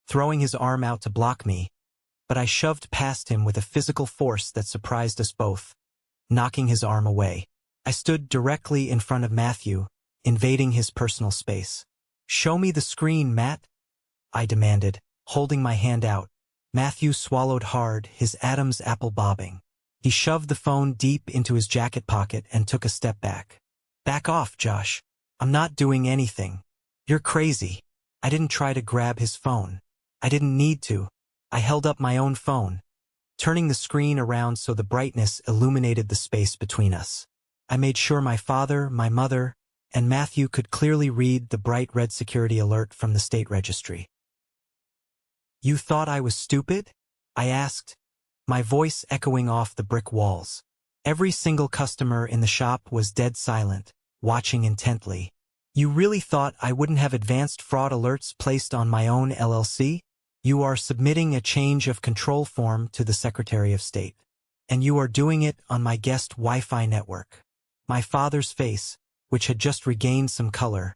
S1: throwing his arm out to block me, but I shoved past him with a physical force that surprised us both, knocking his arm away. I stood directly in front of Matthew, invading his personal space. "Show me the screen, Matt," I demanded, holding my hand out. Matthew swallowed hard, his Adam's apple bobbing. He shoved the phone deep into his jacket pocket and took a step back. "Back off, Josh. I'm not doing anything. You're crazy." I didn't try to grab his phone. I didn't need to. I held up my own phone, turning the screen around so the brightness illuminated the space between us. I made sure my father, my mother, and Matthew could clearly read the bright red security alert from the state registry. "You thought I was stupid?" I asked, my voice echoing off the brick walls. Every single customer in the shop was dead silent, watching intently. "You really thought I wouldn't have advanced fraud alerts placed on my own LLC? You are submitting a change of control form to the Secretary of State. And you are doing it on my guest Wi-Fi network." My father's face, which had just regained some color,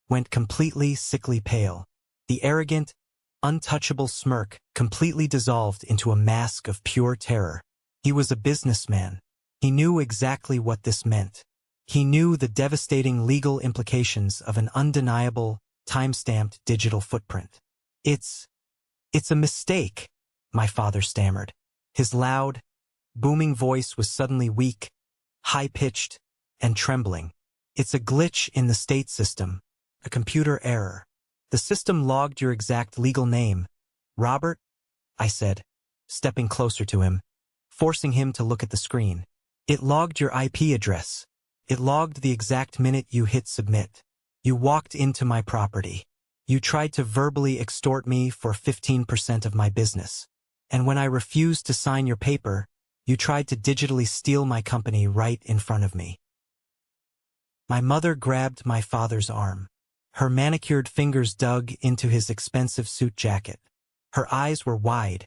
S1: went completely sickly pale. The arrogant, untouchable smirk completely dissolved into a mask of pure terror. He was a businessman. He knew exactly what this meant. He knew the devastating legal implications of an undeniable, time-stamped digital footprint. It's a mistake," my father stammered. His loud, booming voice was suddenly weak, high-pitched, and trembling. "It's a glitch in the state system, a computer error. The system logged your exact legal name, Robert," I said, stepping closer to him, forcing him to look at the screen. "It logged your IP address. It logged the exact minute you hit submit. You walked into my property. You tried to verbally extort me for 15% of my business. And when I refused to sign your paper, you tried to digitally steal my company right in front of me." My mother grabbed my father's arm. Her manicured fingers dug into his expensive suit jacket. Her eyes were wide,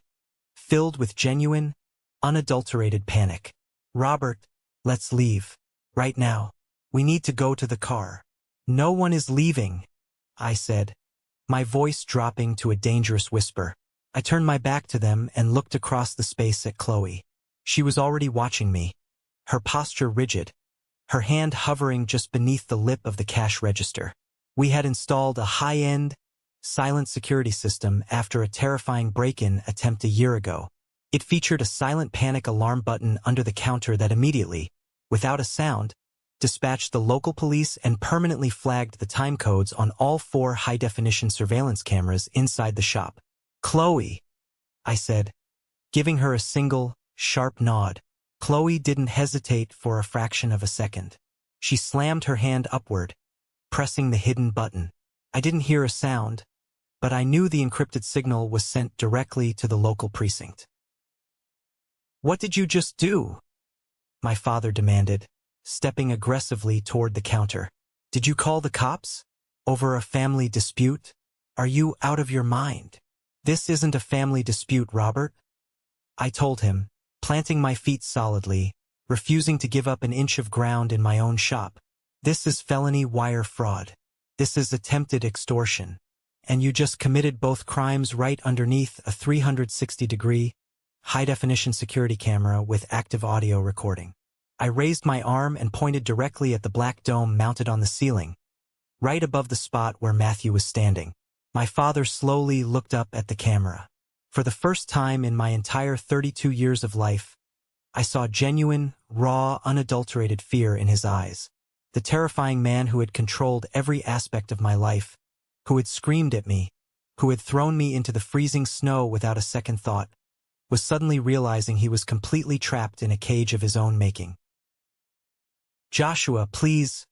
S1: filled with genuine, unadulterated panic. "Robert, let's leave. Right now. We need to go to the car." "No one is leaving," I said, my voice dropping to a dangerous whisper. I turned my back to them and looked across the space at Qley. She was already watching me, her posture rigid, her hand hovering just beneath the lip of the cash register. We had installed a high-end, silent security system after a terrifying break-in attempt a year ago. It featured a silent panic alarm button under the counter that immediately, without a sound, dispatched the local police and permanently flagged the time codes on all 4 high-definition surveillance cameras inside the shop. "Qley," I said, giving her a single, sharp nod. Qley didn't hesitate for a fraction of a second. She slammed her hand upward, pressing the hidden button. I didn't hear a sound, but I knew the encrypted signal was sent directly to the local precinct. "What did you just do?" my father demanded, stepping aggressively toward the counter. "Did you call the cops? Over a family dispute? Are you out of your mind?" "This isn't a family dispute, Robert," I told him, planting my feet solidly, refusing to give up an inch of ground in my own shop. This is felony wire fraud. This is attempted extortion. And you just committed both crimes right underneath a 360-degree, high-definition security camera with active audio recording. I raised my arm and pointed directly at the black dome mounted on the ceiling, right above the spot where Matthew was standing. My father slowly looked up at the camera. For the first time in my entire 32 years of life, I saw genuine, raw, unadulterated fear in his eyes. The terrifying man who had controlled every aspect of my life, who had screamed at me, who had thrown me into the freezing snow without a second thought, was suddenly realizing he was completely trapped in a cage of his own making. "Joshua, please,"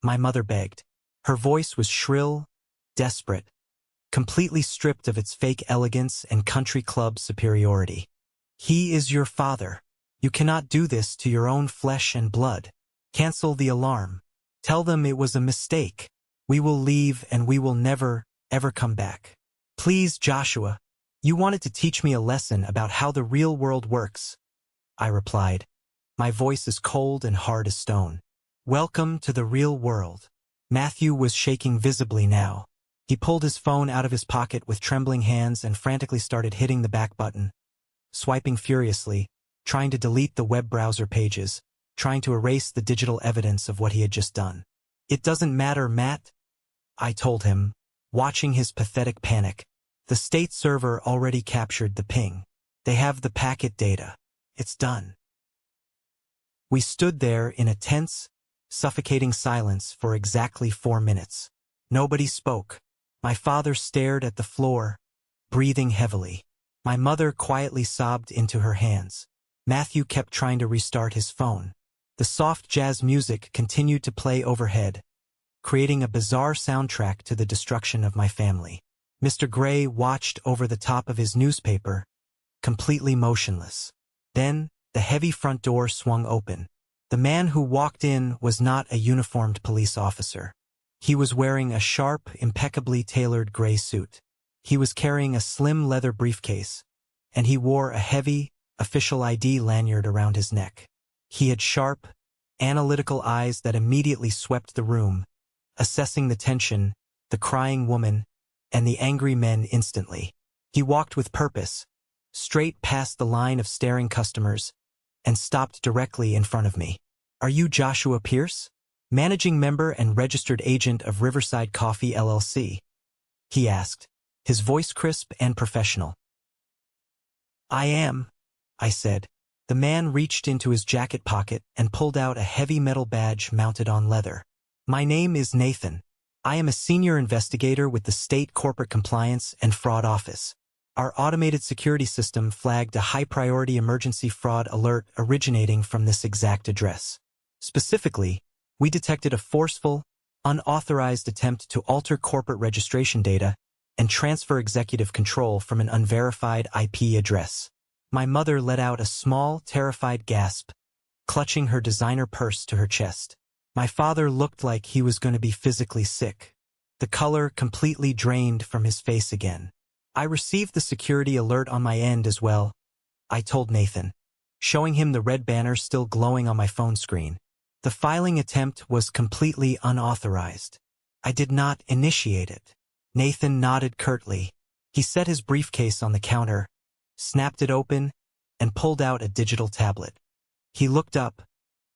S1: my mother begged. Her voice was shrill, desperate, completely stripped of its fake elegance and country club superiority. "He is your father. You cannot do this to your own flesh and blood. Cancel the alarm. Tell them it was a mistake. We will leave and we will never, ever come back. Please, Joshua. You wanted to teach me a lesson about how the real world works," I replied. My voice as cold and hard as stone. "Welcome to the real world." Matthew was shaking visibly now. He pulled his phone out of his pocket with trembling hands and frantically started hitting the back button, swiping furiously, trying to delete the web browser pages, trying to erase the digital evidence of what he had just done. "It doesn't matter, Matt," I told him, watching his pathetic panic. "The state server already captured the ping. They have the packet data. It's done." We stood there in a tense, suffocating silence for exactly 4 minutes. Nobody spoke. My father stared at the floor, breathing heavily. My mother quietly sobbed into her hands. Matthew kept trying to restart his phone. The soft jazz music continued to play overhead, creating a bizarre soundtrack to the destruction of my family. Mr. Gray watched over the top of his newspaper, completely motionless. Then, the heavy front door swung open. The man who walked in was not a uniformed police officer. He was wearing a sharp, impeccably tailored gray suit. He was carrying a slim leather briefcase, and he wore a heavy, official ID lanyard around his neck. He had sharp, analytical eyes that immediately swept the room, assessing the tension, the crying woman, and the angry men instantly. He walked with purpose, straight past the line of staring customers, and stopped directly in front of me. "Are you Joshua Pierce, managing member and registered agent of Riverside Coffee LLC?" he asked, his voice crisp and professional. "I am," I said. The man reached into his jacket pocket and pulled out a heavy metal badge mounted on leather. "My name is Nathan. I am a senior investigator with the State Corporate Compliance and Fraud Office. Our automated security system flagged a high-priority emergency fraud alert originating from this exact address. Specifically, we detected a forceful, unauthorized attempt to alter corporate registration data and transfer executive control from an unverified IP address." My mother let out a small, terrified gasp, clutching her designer purse to her chest. My father looked like he was going to be physically sick. The color completely drained from his face again. "I received the security alert on my end as well," I told Nathan, showing him the red banner still glowing on my phone screen. "The filing attempt was completely unauthorized. I did not initiate it." Nathan nodded curtly. He set his briefcase on the counter, snapped it open, and pulled out a digital tablet. He looked up,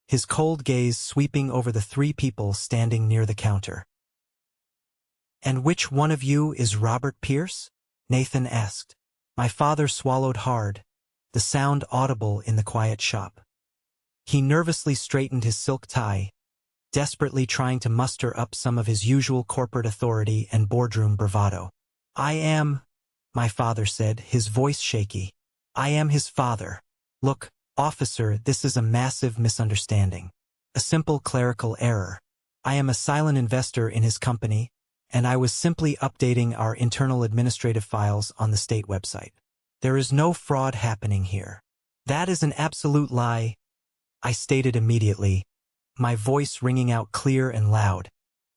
S1: his cold gaze sweeping over the 3 people standing near the counter. "And which one of you is Robert Pierce?" Nathan asked. My father swallowed hard, the sound audible in the quiet shop. He nervously straightened his silk tie, desperately trying to muster up some of his usual corporate authority and boardroom bravado. "I am," my father said, his voice shaky. "I am his father. Look, officer, this is a massive misunderstanding. A simple clerical error. I am a silent investor in his company, and I was simply updating our internal administrative files on the state website. There is no fraud happening here." "That is an absolute lie," I stated immediately, my voice ringing out clear and loud.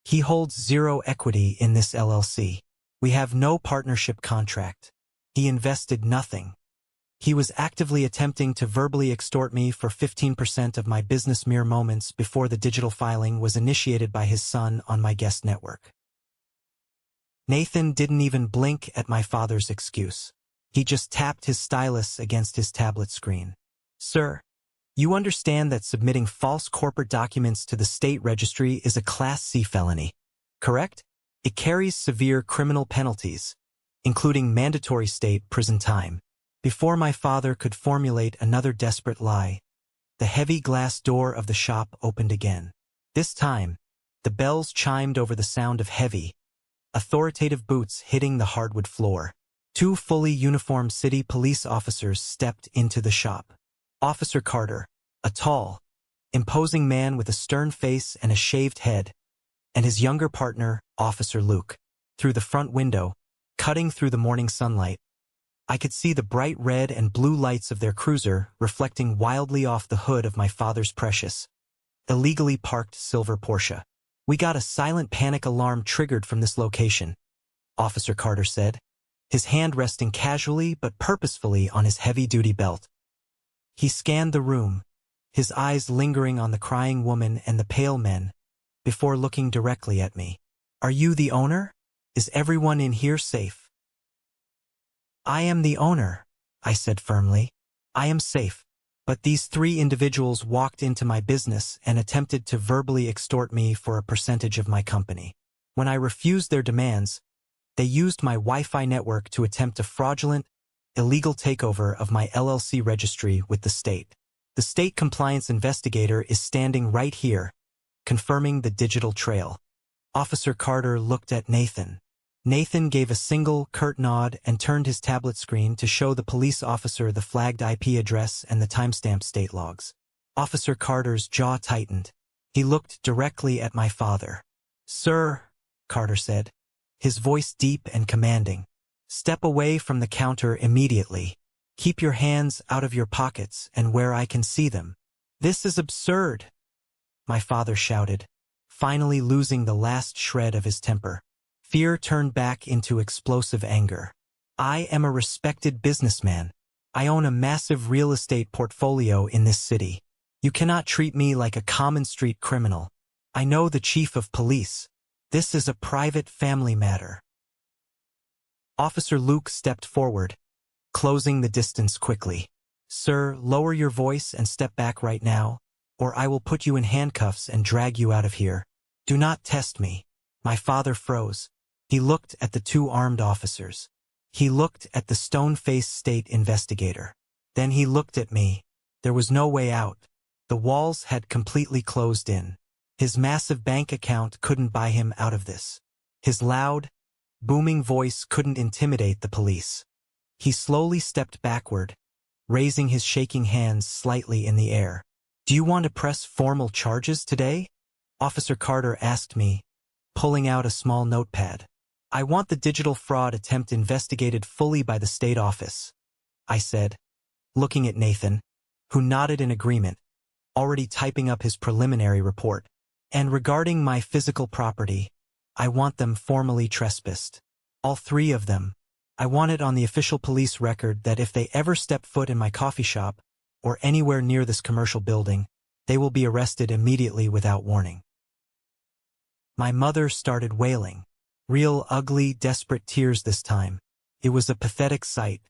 S1: "He holds 0 equity in this LLC. We have no partnership contract. He invested nothing. He was actively attempting to verbally extort me for 15% of my business mere moments before the digital filing was initiated by his son on my guest network. Nathan didn't even blink at my father's excuse. He just tapped his stylus against his tablet screen. Sir, you understand that submitting false corporate documents to the state registry is a Class C felony, correct? It carries severe criminal penalties, including mandatory state prison time. Before my father could formulate another desperate lie, the heavy glass door of the shop opened again. This time, the bells chimed over the sound of heavy, authoritative boots hitting the hardwood floor. Two fully uniformed city police officers stepped into the shop. Officer Carter, a tall, imposing man with a stern face and a shaved head, and his younger partner, Officer Luke. Through the front window, cutting through the morning sunlight, I could see the bright red and blue lights of their cruiser reflecting wildly off the hood of my father's precious, illegally parked silver Porsche. We got a silent panic alarm triggered from this location, Officer Carter said, his hand resting casually but purposefully on his heavy-duty belt. He scanned the room, his eyes lingering on the crying woman and the pale men, before looking directly at me. Are you the owner? Is everyone in here safe? I am the owner, I said firmly. I am safe. But these three individuals walked into my business and attempted to verbally extort me for a percentage of my company. When I refused their demands, they used my Wi-Fi network to attempt a fraudulent, illegal takeover of my LLC registry with the state. The state compliance investigator is standing right here, confirming the digital trail. Officer Carter looked at Nathan. Nathan gave a single, curt nod and turned his tablet screen to show the police officer the flagged IP address and the timestamped state logs. Officer Carter's jaw tightened. He looked directly at my father. Sir, Carter said, his voice deep and commanding. Step away from the counter immediately. Keep your hands out of your pockets and where I can see them. This is absurd, my father shouted, finally losing the last shred of his temper. Fear turned back into explosive anger. I am a respected businessman. I own a massive real estate portfolio in this city. You cannot treat me like a common street criminal. I know the chief of police. This is a private family matter. Officer Luke stepped forward, closing the distance quickly. Sir, lower your voice and step back right now, or I will put you in handcuffs and drag you out of here. Do not test me. My father froze. He looked at the two armed officers. He looked at the stone-faced state investigator. Then he looked at me. There was no way out. The walls had completely closed in. His massive bank account couldn't buy him out of this. His loud, booming voice couldn't intimidate the police. He slowly stepped backward, raising his shaking hands slightly in the air. Do you want to press formal charges today? Officer Carter asked me, pulling out a small notepad. I want the digital fraud attempt investigated fully by the state office, I said, looking at Nathan, who nodded in agreement, already typing up his preliminary report. And regarding my physical property, I want them formally trespassed. All three of them. I want it on the official police record that if they ever step foot in my coffee shop, or anywhere near this commercial building, they will be arrested immediately without warning. My mother started wailing. Real ugly, desperate tears this time. It was a pathetic sight.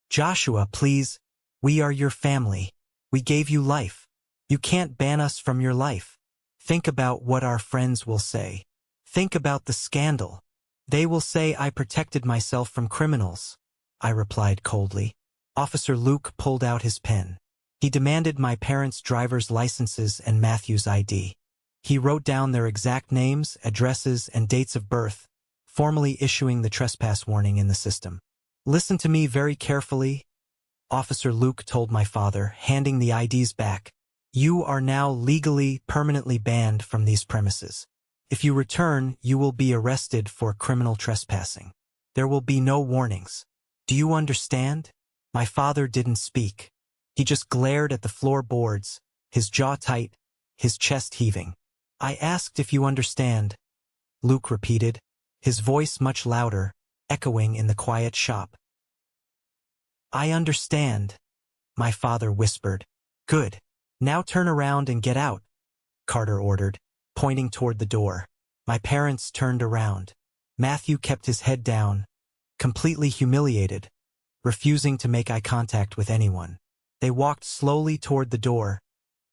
S1: Joshua, please. We are your family. We gave you life. You can't ban us from your life. Think about what our friends will say. Think about the scandal. They will say I protected myself from criminals, I replied coldly. Officer Luke pulled out his pen. He demanded my parents' driver's licenses and Matthew's ID. He wrote down their exact names, addresses, and dates of birth, formally issuing the trespass warning in the system. Listen to me very carefully, Officer Luke told my father, handing the IDs back. You are now legally, permanently banned from these premises. If you return, you will be arrested for criminal trespassing. There will be no warnings. Do you understand? My father didn't speak. He just glared at the floorboards, his jaw tight, his chest heaving. I asked if you understand, Luke repeated, his voice much louder, echoing in the quiet shop. I understand, My father whispered. Good. Now turn around and get out, Carter ordered, pointing toward the door. My parents turned around. Matthew kept his head down, completely humiliated, refusing to make eye contact with anyone. They walked slowly toward the door,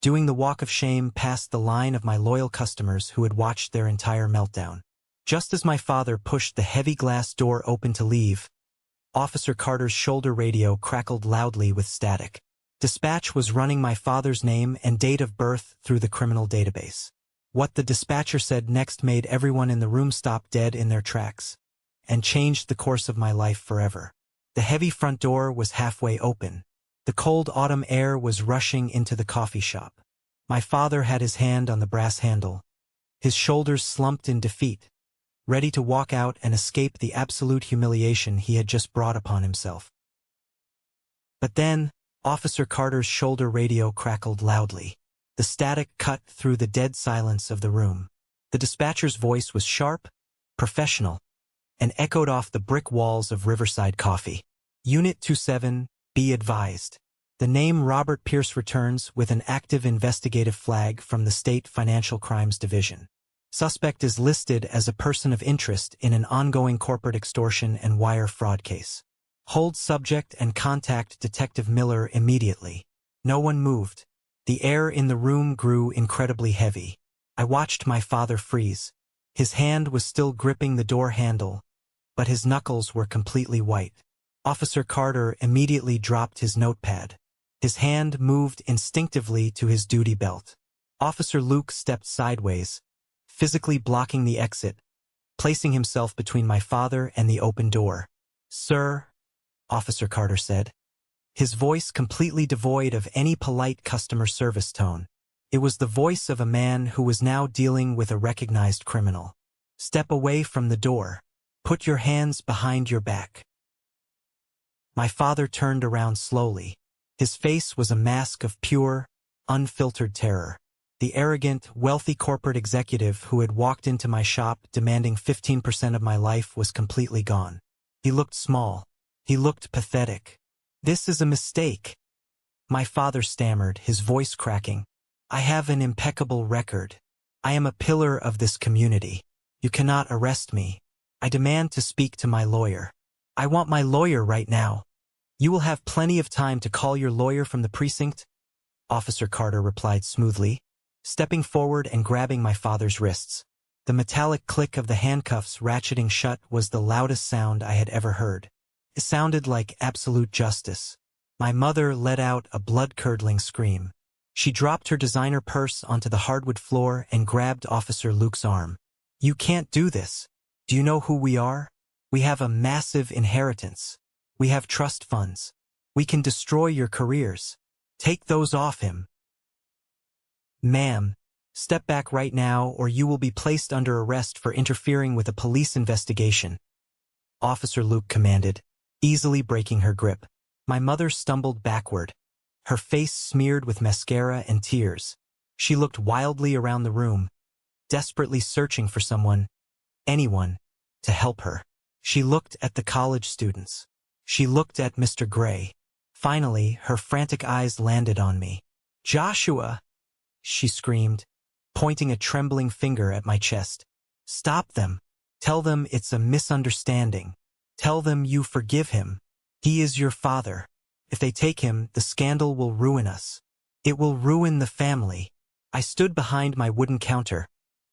S1: doing the walk of shame past the line of my loyal customers who had watched their entire meltdown. Just as my father pushed the heavy glass door open to leave, Officer Carter's shoulder radio crackled loudly with static. Dispatch was running my father's name and date of birth through the criminal database. What the dispatcher said next made everyone in the room stop dead in their tracks, and changed the course of my life forever. The heavy front door was halfway open. The cold autumn air was rushing into the coffee shop. My father had his hand on the brass handle, his shoulders slumped in defeat, ready to walk out and escape the absolute humiliation he had just brought upon himself. But then, Officer Carter's shoulder radio crackled loudly. The static cut through the dead silence of the room. The dispatcher's voice was sharp, professional, and echoed off the brick walls of Riverside Coffee. Unit 27, be advised. The name Robert Pierce returns with an active investigative flag from the State Financial Crimes Division. Suspect is listed as a person of interest in an ongoing corporate extortion and wire fraud case. Hold subject and contact Detective Miller immediately. No one moved. The air in the room grew incredibly heavy. I watched my father freeze. His hand was still gripping the door handle, but his knuckles were completely white. Officer Carter immediately dropped his notepad. His hand moved instinctively to his duty belt. Officer Luke stepped sideways, physically blocking the exit, placing himself between my father and the open door. Sir, Officer Carter said, his voice completely devoid of any polite customer service tone. It was the voice of a man who was now dealing with a recognized criminal. Step away from the door. Put your hands behind your back. My father turned around slowly. His face was a mask of pure, unfiltered terror. The arrogant, wealthy corporate executive who had walked into my shop demanding 15% of my life was completely gone. He looked small. He looked pathetic. This is a mistake, my father stammered, his voice cracking. I have an impeccable record. I am a pillar of this community. You cannot arrest me. I demand to speak to my lawyer. I want my lawyer right now. You will have plenty of time to call your lawyer from the precinct, Officer Carter replied smoothly, stepping forward and grabbing my father's wrists. The metallic click of the handcuffs ratcheting shut was the loudest sound I had ever heard. It sounded like absolute justice. My mother let out a blood-curdling scream. She dropped her designer purse onto the hardwood floor and grabbed Officer Luke's arm. You can't do this. Do you know who we are? We have a massive inheritance. We have trust funds. We can destroy your careers. Take those off him. Ma'am, step back right now or you will be placed under arrest for interfering with a police investigation, Officer Luke commanded, easily breaking her grip. My mother stumbled backward, her face smeared with mascara and tears. She looked wildly around the room, desperately searching for someone, anyone, to help her. She looked at the college students. She looked at Mr. Gray. Finally, her frantic eyes landed on me. Joshua, she screamed, pointing a trembling finger at my chest. Stop them. Tell them it's a misunderstanding. Tell them you forgive him. He is your father. If they take him, the scandal will ruin us. It will ruin the family. I stood behind my wooden counter,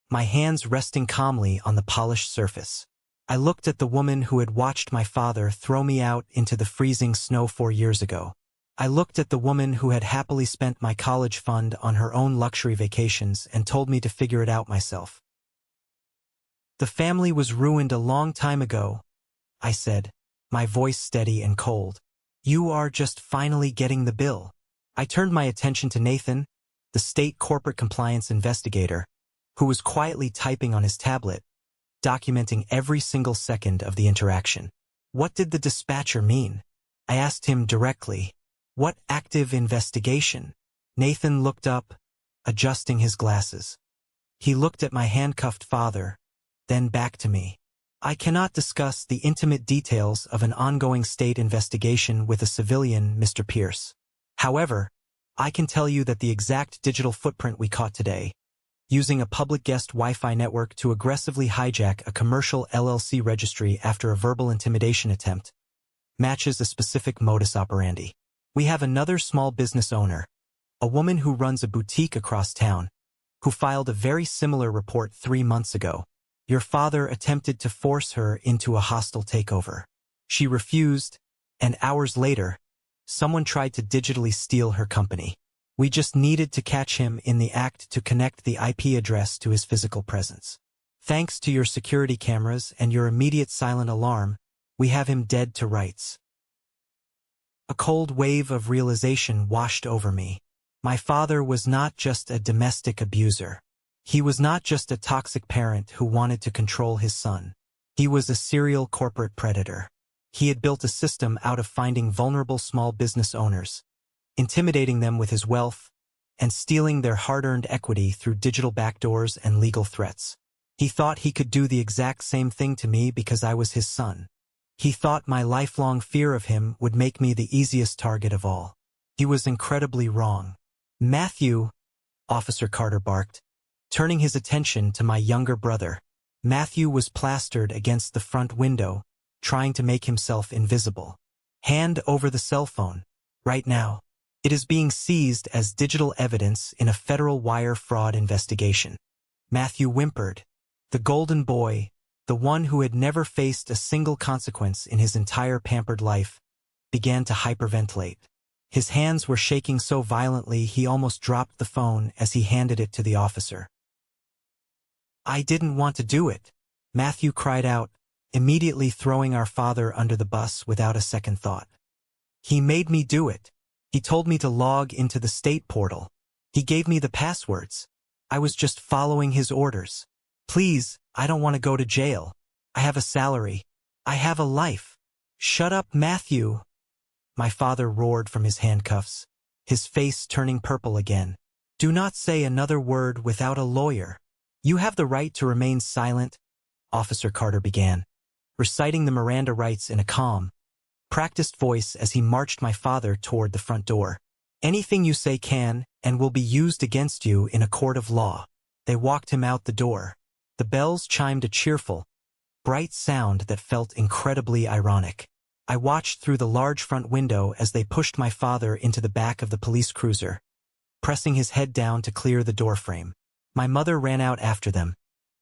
S1: my hands resting calmly on the polished surface. I looked at the woman who had watched my father throw me out into the freezing snow 4 years ago. I looked at the woman who had happily spent my college fund on her own luxury vacations and told me to figure it out myself. The family was ruined a long time ago, I said, my voice steady and cold. You are just finally getting the bill. I turned my attention to Nathan, the state corporate compliance investigator, who was quietly typing on his tablet, documenting every single second of the interaction. What did the dispatcher mean? I asked him directly. What active investigation? Nathan looked up, adjusting his glasses. He looked at my handcuffed father, then back to me. I cannot discuss the intimate details of an ongoing state investigation with a civilian, Mr. Pierce. However, I can tell you that the exact digital footprint we caught today, using a public guest Wi-Fi network to aggressively hijack a commercial LLC registry after a verbal intimidation attempt, matches a specific modus operandi. We have another small business owner, a woman who runs a boutique across town, who filed a very similar report 3 months ago. Your father attempted to force her into a hostile takeover. She refused, and hours later, someone tried to digitally steal her company. We just needed to catch him in the act to connect the IP address to his physical presence. Thanks to your security cameras and your immediate silent alarm, we have him dead to rights. A cold wave of realization washed over me. My father was not just a domestic abuser. He was not just a toxic parent who wanted to control his son. He was a serial corporate predator. He had built a system out of finding vulnerable small business owners, intimidating them with his wealth, and stealing their hard-earned equity through digital backdoors and legal threats. He thought he could do the exact same thing to me because I was his son. He thought my lifelong fear of him would make me the easiest target of all. He was incredibly wrong. Matthew, Officer Carter barked, turning his attention to my younger brother. Matthew was plastered against the front window, trying to make himself invisible. Hand over the cell phone, right now. It is being seized as digital evidence in a federal wire fraud investigation. Matthew whimpered. The golden boy, the one who had never faced a single consequence in his entire pampered life, began to hyperventilate. His hands were shaking so violently he almost dropped the phone as he handed it to the officer. I didn't want to do it, Matthew cried out, immediately throwing our father under the bus without a second thought. He made me do it. He told me to log into the state portal. He gave me the passwords. I was just following his orders. Please, I don't want to go to jail. I have a salary. I have a life. Shut up, Matthew. My father roared from his handcuffs, his face turning purple again. Do not say another word without a lawyer. You have the right to remain silent, Officer Carter began, reciting the Miranda rights in a calm, practiced voice as he marched my father toward the front door. Anything you say can and will be used against you in a court of law. They walked him out the door. The bells chimed a cheerful, bright sound that felt incredibly ironic. I watched through the large front window as they pushed my father into the back of the police cruiser, pressing his head down to clear the doorframe. My mother ran out after them,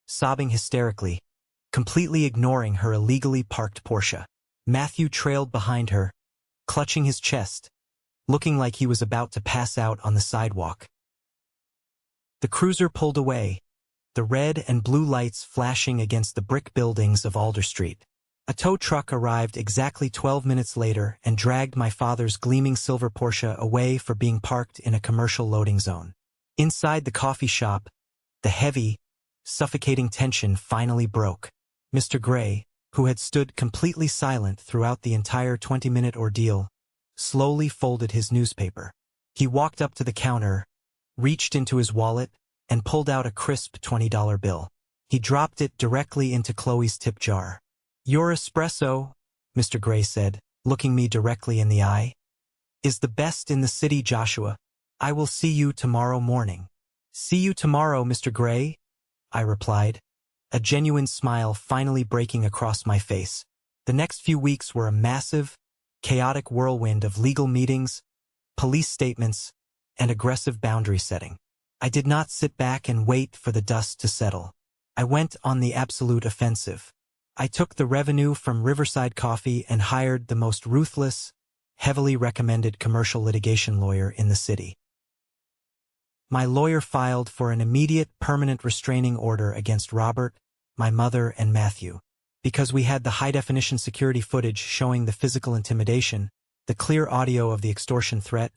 S1: sobbing hysterically, completely ignoring her illegally parked Porsche. Matthew trailed behind her, clutching his chest, looking like he was about to pass out on the sidewalk. The cruiser pulled away, the red and blue lights flashing against the brick buildings of Alder Street. A tow truck arrived exactly 12 minutes later and dragged my father's gleaming silver Porsche away for being parked in a commercial loading zone. Inside the coffee shop, the heavy, suffocating tension finally broke. Mr. Gray, who had stood completely silent throughout the entire 20-minute ordeal, slowly folded his newspaper. He walked up to the counter, reached into his wallet, and pulled out a crisp $20 bill. He dropped it directly into Qley's tip jar. Your espresso, Mr. Gray said, looking me directly in the eye, is the best in the city, Joshua. I will see you tomorrow morning. See you tomorrow, Mr. Gray, I replied, a genuine smile finally breaking across my face. The next few weeks were a massive, chaotic whirlwind of legal meetings, police statements, and aggressive boundary setting. I did not sit back and wait for the dust to settle. I went on the absolute offensive. I took the revenue from Riverside Coffee and hired the most ruthless, heavily recommended commercial litigation lawyer in the city. My lawyer filed for an immediate permanent restraining order against Robert, my mother, and Matthew. Because we had the high-definition security footage showing the physical intimidation, the clear audio of the extortion threat,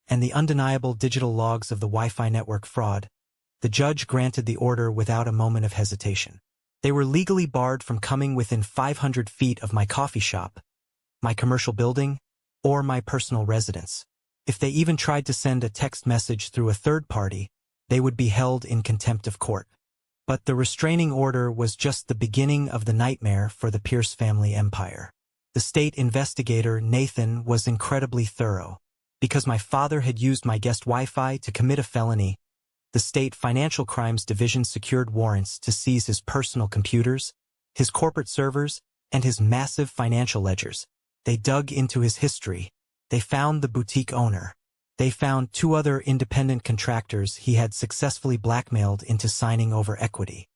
S1: and the undeniable digital logs of the Wi-Fi network fraud, the judge granted the order without a moment of hesitation. They were legally barred from coming within 500 feet of my coffee shop, my commercial building, or my personal residence. If they even tried to send a text message through a third party, they would be held in contempt of court. But the restraining order was just the beginning of the nightmare for the Pierce family empire. The state investigator, Nathan, was incredibly thorough. Because my father had used my guest Wi-Fi to commit a felony, the State Financial Crimes Division secured warrants to seize his personal computers, his corporate servers, and his massive financial ledgers. They dug into his history. They found the boutique owner. They found 2 other independent contractors he had successfully blackmailed into signing over equity.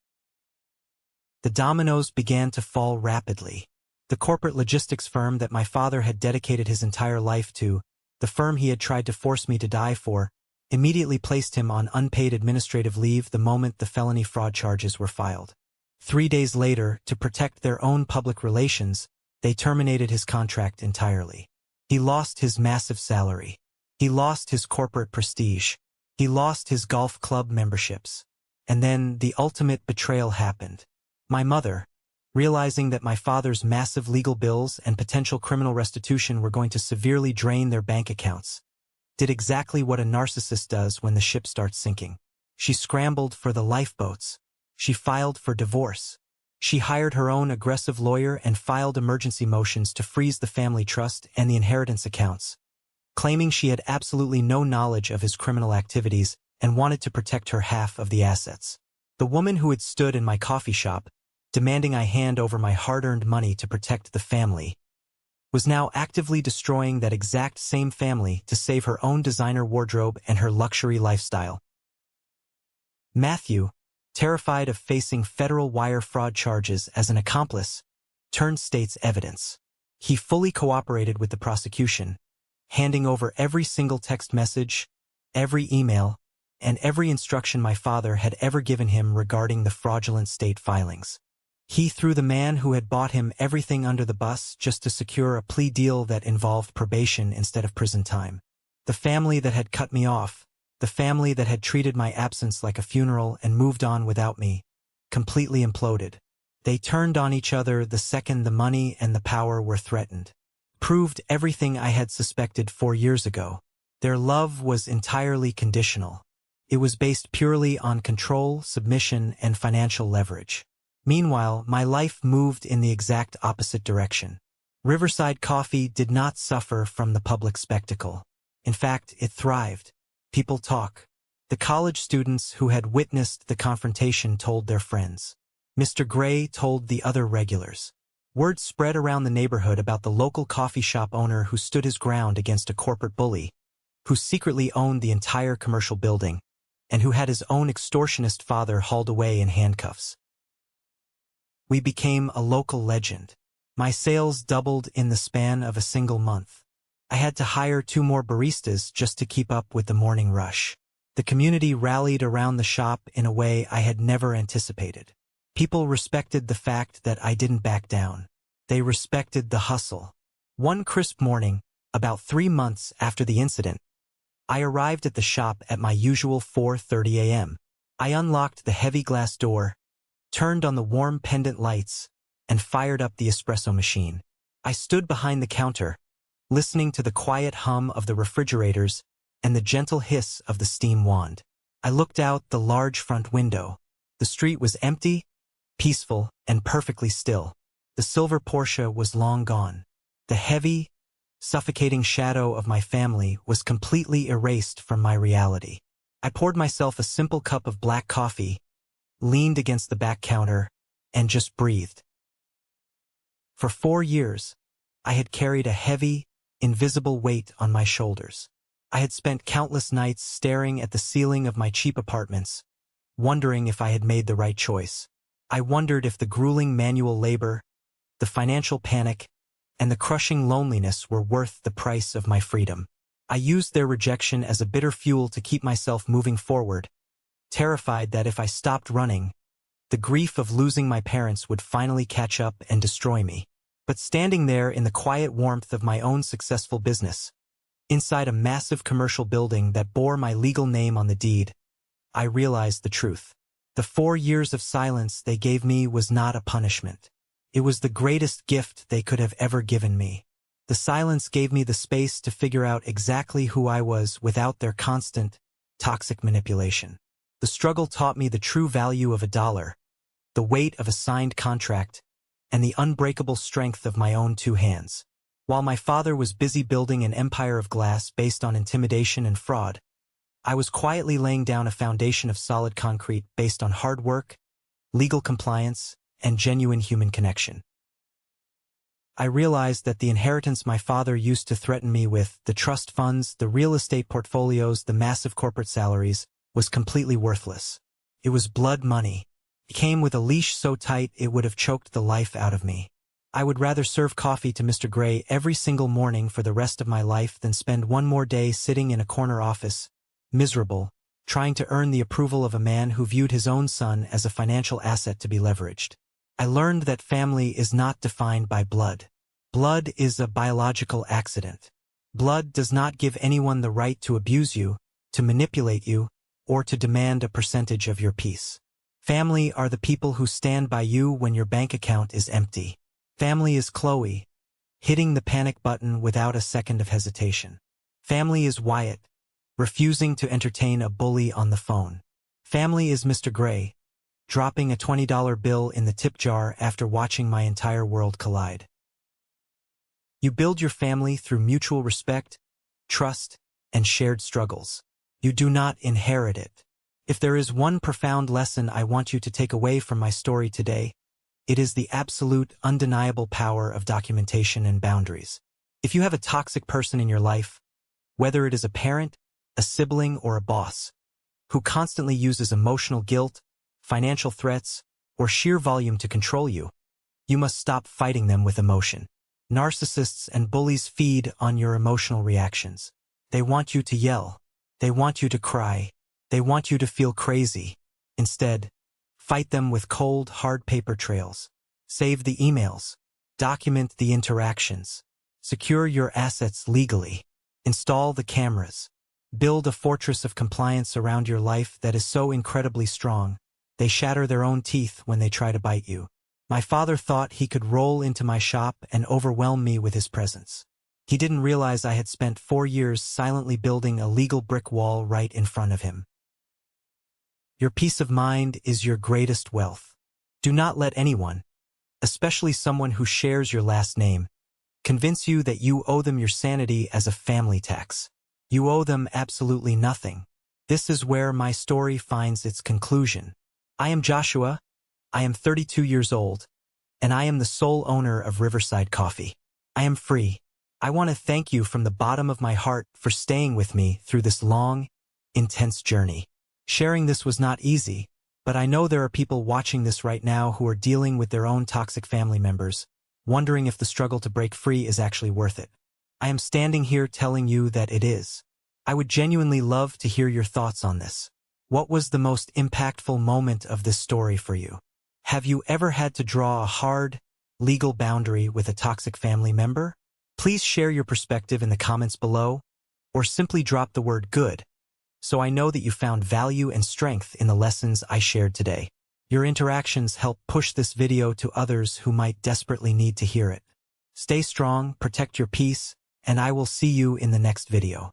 S1: The dominoes began to fall rapidly. The corporate logistics firm that my father had dedicated his entire life to, the firm he had tried to force me to die for, immediately placed him on unpaid administrative leave the moment the felony fraud charges were filed. 3 days later, to protect their own public relations, they terminated his contract entirely. He lost his massive salary. He lost his corporate prestige. He lost his golf club memberships. And then the ultimate betrayal happened. My mother, realizing that my father's massive legal bills and potential criminal restitution were going to severely drain their bank accounts, did exactly what a narcissist does when the ship starts sinking. She scrambled for the lifeboats. She filed for divorce. She hired her own aggressive lawyer and filed emergency motions to freeze the family trust and the inheritance accounts, claiming she had absolutely no knowledge of his criminal activities and wanted to protect her half of the assets. The woman who had stood in my coffee shop, demanding I hand over my hard-earned money to protect the family, was now actively destroying that exact same family to save her own designer wardrobe and her luxury lifestyle. Matthew, terrified of facing federal wire fraud charges as an accomplice, turned state's evidence. He fully cooperated with the prosecution, handing over every single text message, every email, and every instruction my father had ever given him regarding the fraudulent state filings. He threw the man who had bought him everything under the bus just to secure a plea deal that involved probation instead of prison time. The family that had cut me off, the family that had treated my absence like a funeral and moved on without me, completely imploded. They turned on each other the second the money and the power were threatened. Proved everything I had suspected 4 years ago. Their love was entirely conditional. It was based purely on control, submission, and financial leverage. Meanwhile, my life moved in the exact opposite direction. Riverside Coffee did not suffer from the public spectacle. In fact, it thrived. People talk. The college students who had witnessed the confrontation told their friends. Mr. Gray told the other regulars. Word spread around the neighborhood about the local coffee shop owner who stood his ground against a corporate bully, who secretly owned the entire commercial building, and who had his own extortionist father hauled away in handcuffs. We became a local legend. My sales doubled in the span of a single month. I had to hire 2 more baristas just to keep up with the morning rush. The community rallied around the shop in a way I had never anticipated. People respected the fact that I didn't back down. They respected the hustle. One crisp morning, about 3 months after the incident, I arrived at the shop at my usual 4:30 a.m. I unlocked the heavy glass door, turned on the warm pendant lights, and fired up the espresso machine. I stood behind the counter, listening to the quiet hum of the refrigerators and the gentle hiss of the steam wand. I looked out the large front window. The street was empty, peaceful, and perfectly still. The silver Porsche was long gone. The heavy, suffocating shadow of my family was completely erased from my reality. I poured myself a simple cup of black coffee, leaned against the back counter, and just breathed. For 4 years, I had carried a heavy, invisible weight on my shoulders. I had spent countless nights staring at the ceiling of my cheap apartments, wondering if I had made the right choice. I wondered if the grueling manual labor, the financial panic, and the crushing loneliness were worth the price of my freedom. I used their rejection as a bitter fuel to keep myself moving forward, terrified that if I stopped running, the grief of losing my parents would finally catch up and destroy me. But standing there in the quiet warmth of my own successful business, inside a massive commercial building that bore my legal name on the deed, I realized the truth. The 4 years of silence they gave me was not a punishment. It was the greatest gift they could have ever given me. The silence gave me the space to figure out exactly who I was without their constant, toxic manipulation. The struggle taught me the true value of $1, the weight of a signed contract, and the unbreakable strength of my own 2 hands. While my father was busy building an empire of glass based on intimidation and fraud, I was quietly laying down a foundation of solid concrete based on hard work, legal compliance, and genuine human connection. I realized that the inheritance my father used to threaten me with, the trust funds, the real estate portfolios, the massive corporate salaries, was completely worthless. It was blood money. It came with a leash so tight it would have choked the life out of me. I would rather serve coffee to Mr. Qley every single morning for the rest of my life than spend one more day sitting in a corner office, miserable, trying to earn the approval of a man who viewed his own son as a financial asset to be leveraged. I learned that family is not defined by blood. Blood is a biological accident. Blood does not give anyone the right to abuse you, to manipulate you, or to demand a percentage of your peace. Family are the people who stand by you when your bank account is empty. Family is Qley, hitting the panic button without a second of hesitation. Family is Wyatt, refusing to entertain a bully on the phone. Family is Mr. Qley, dropping a $20 bill in the tip jar after watching my entire world collide. You build your family through mutual respect, trust, and shared struggles. You do not inherit it. If there is one profound lesson I want you to take away from my story today, it is the absolute, undeniable power of documentation and boundaries. If you have a toxic person in your life, whether it is a parent, a sibling, or a boss, who constantly uses emotional guilt, financial threats, or sheer volume to control you, you must stop fighting them with emotion. Narcissists and bullies feed on your emotional reactions. They want you to yell. They want you to cry. They want you to feel crazy. Instead, fight them with cold, hard paper trails. Save the emails. Document the interactions. Secure your assets legally. Install the cameras. Build a fortress of compliance around your life that is so incredibly strong, they shatter their own teeth when they try to bite you. My father thought he could roll into my shop and overwhelm me with his presence. He didn't realize I had spent 4 years silently building a legal brick wall right in front of him. Your peace of mind is your greatest wealth. Do not let anyone, especially someone who shares your last name, convince you that you owe them your sanity as a family tax. You owe them absolutely nothing. This is where my story finds its conclusion. I am Joshua. I am 32 years old, and I am the sole owner of Riverside Coffee. I am free. I want to thank you from the bottom of my heart for staying with me through this long, intense journey. Sharing this was not easy, but I know there are people watching this right now who are dealing with their own toxic family members, wondering if the struggle to break free is actually worth it. I am standing here telling you that it is. I would genuinely love to hear your thoughts on this. What was the most impactful moment of this story for you? Have you ever had to draw a hard, legal boundary with a toxic family member? Please share your perspective in the comments below, or simply drop the word good, so I know that you found value and strength in the lessons I shared today. Your interactions help push this video to others who might desperately need to hear it. Stay strong, protect your peace, and I will see you in the next video.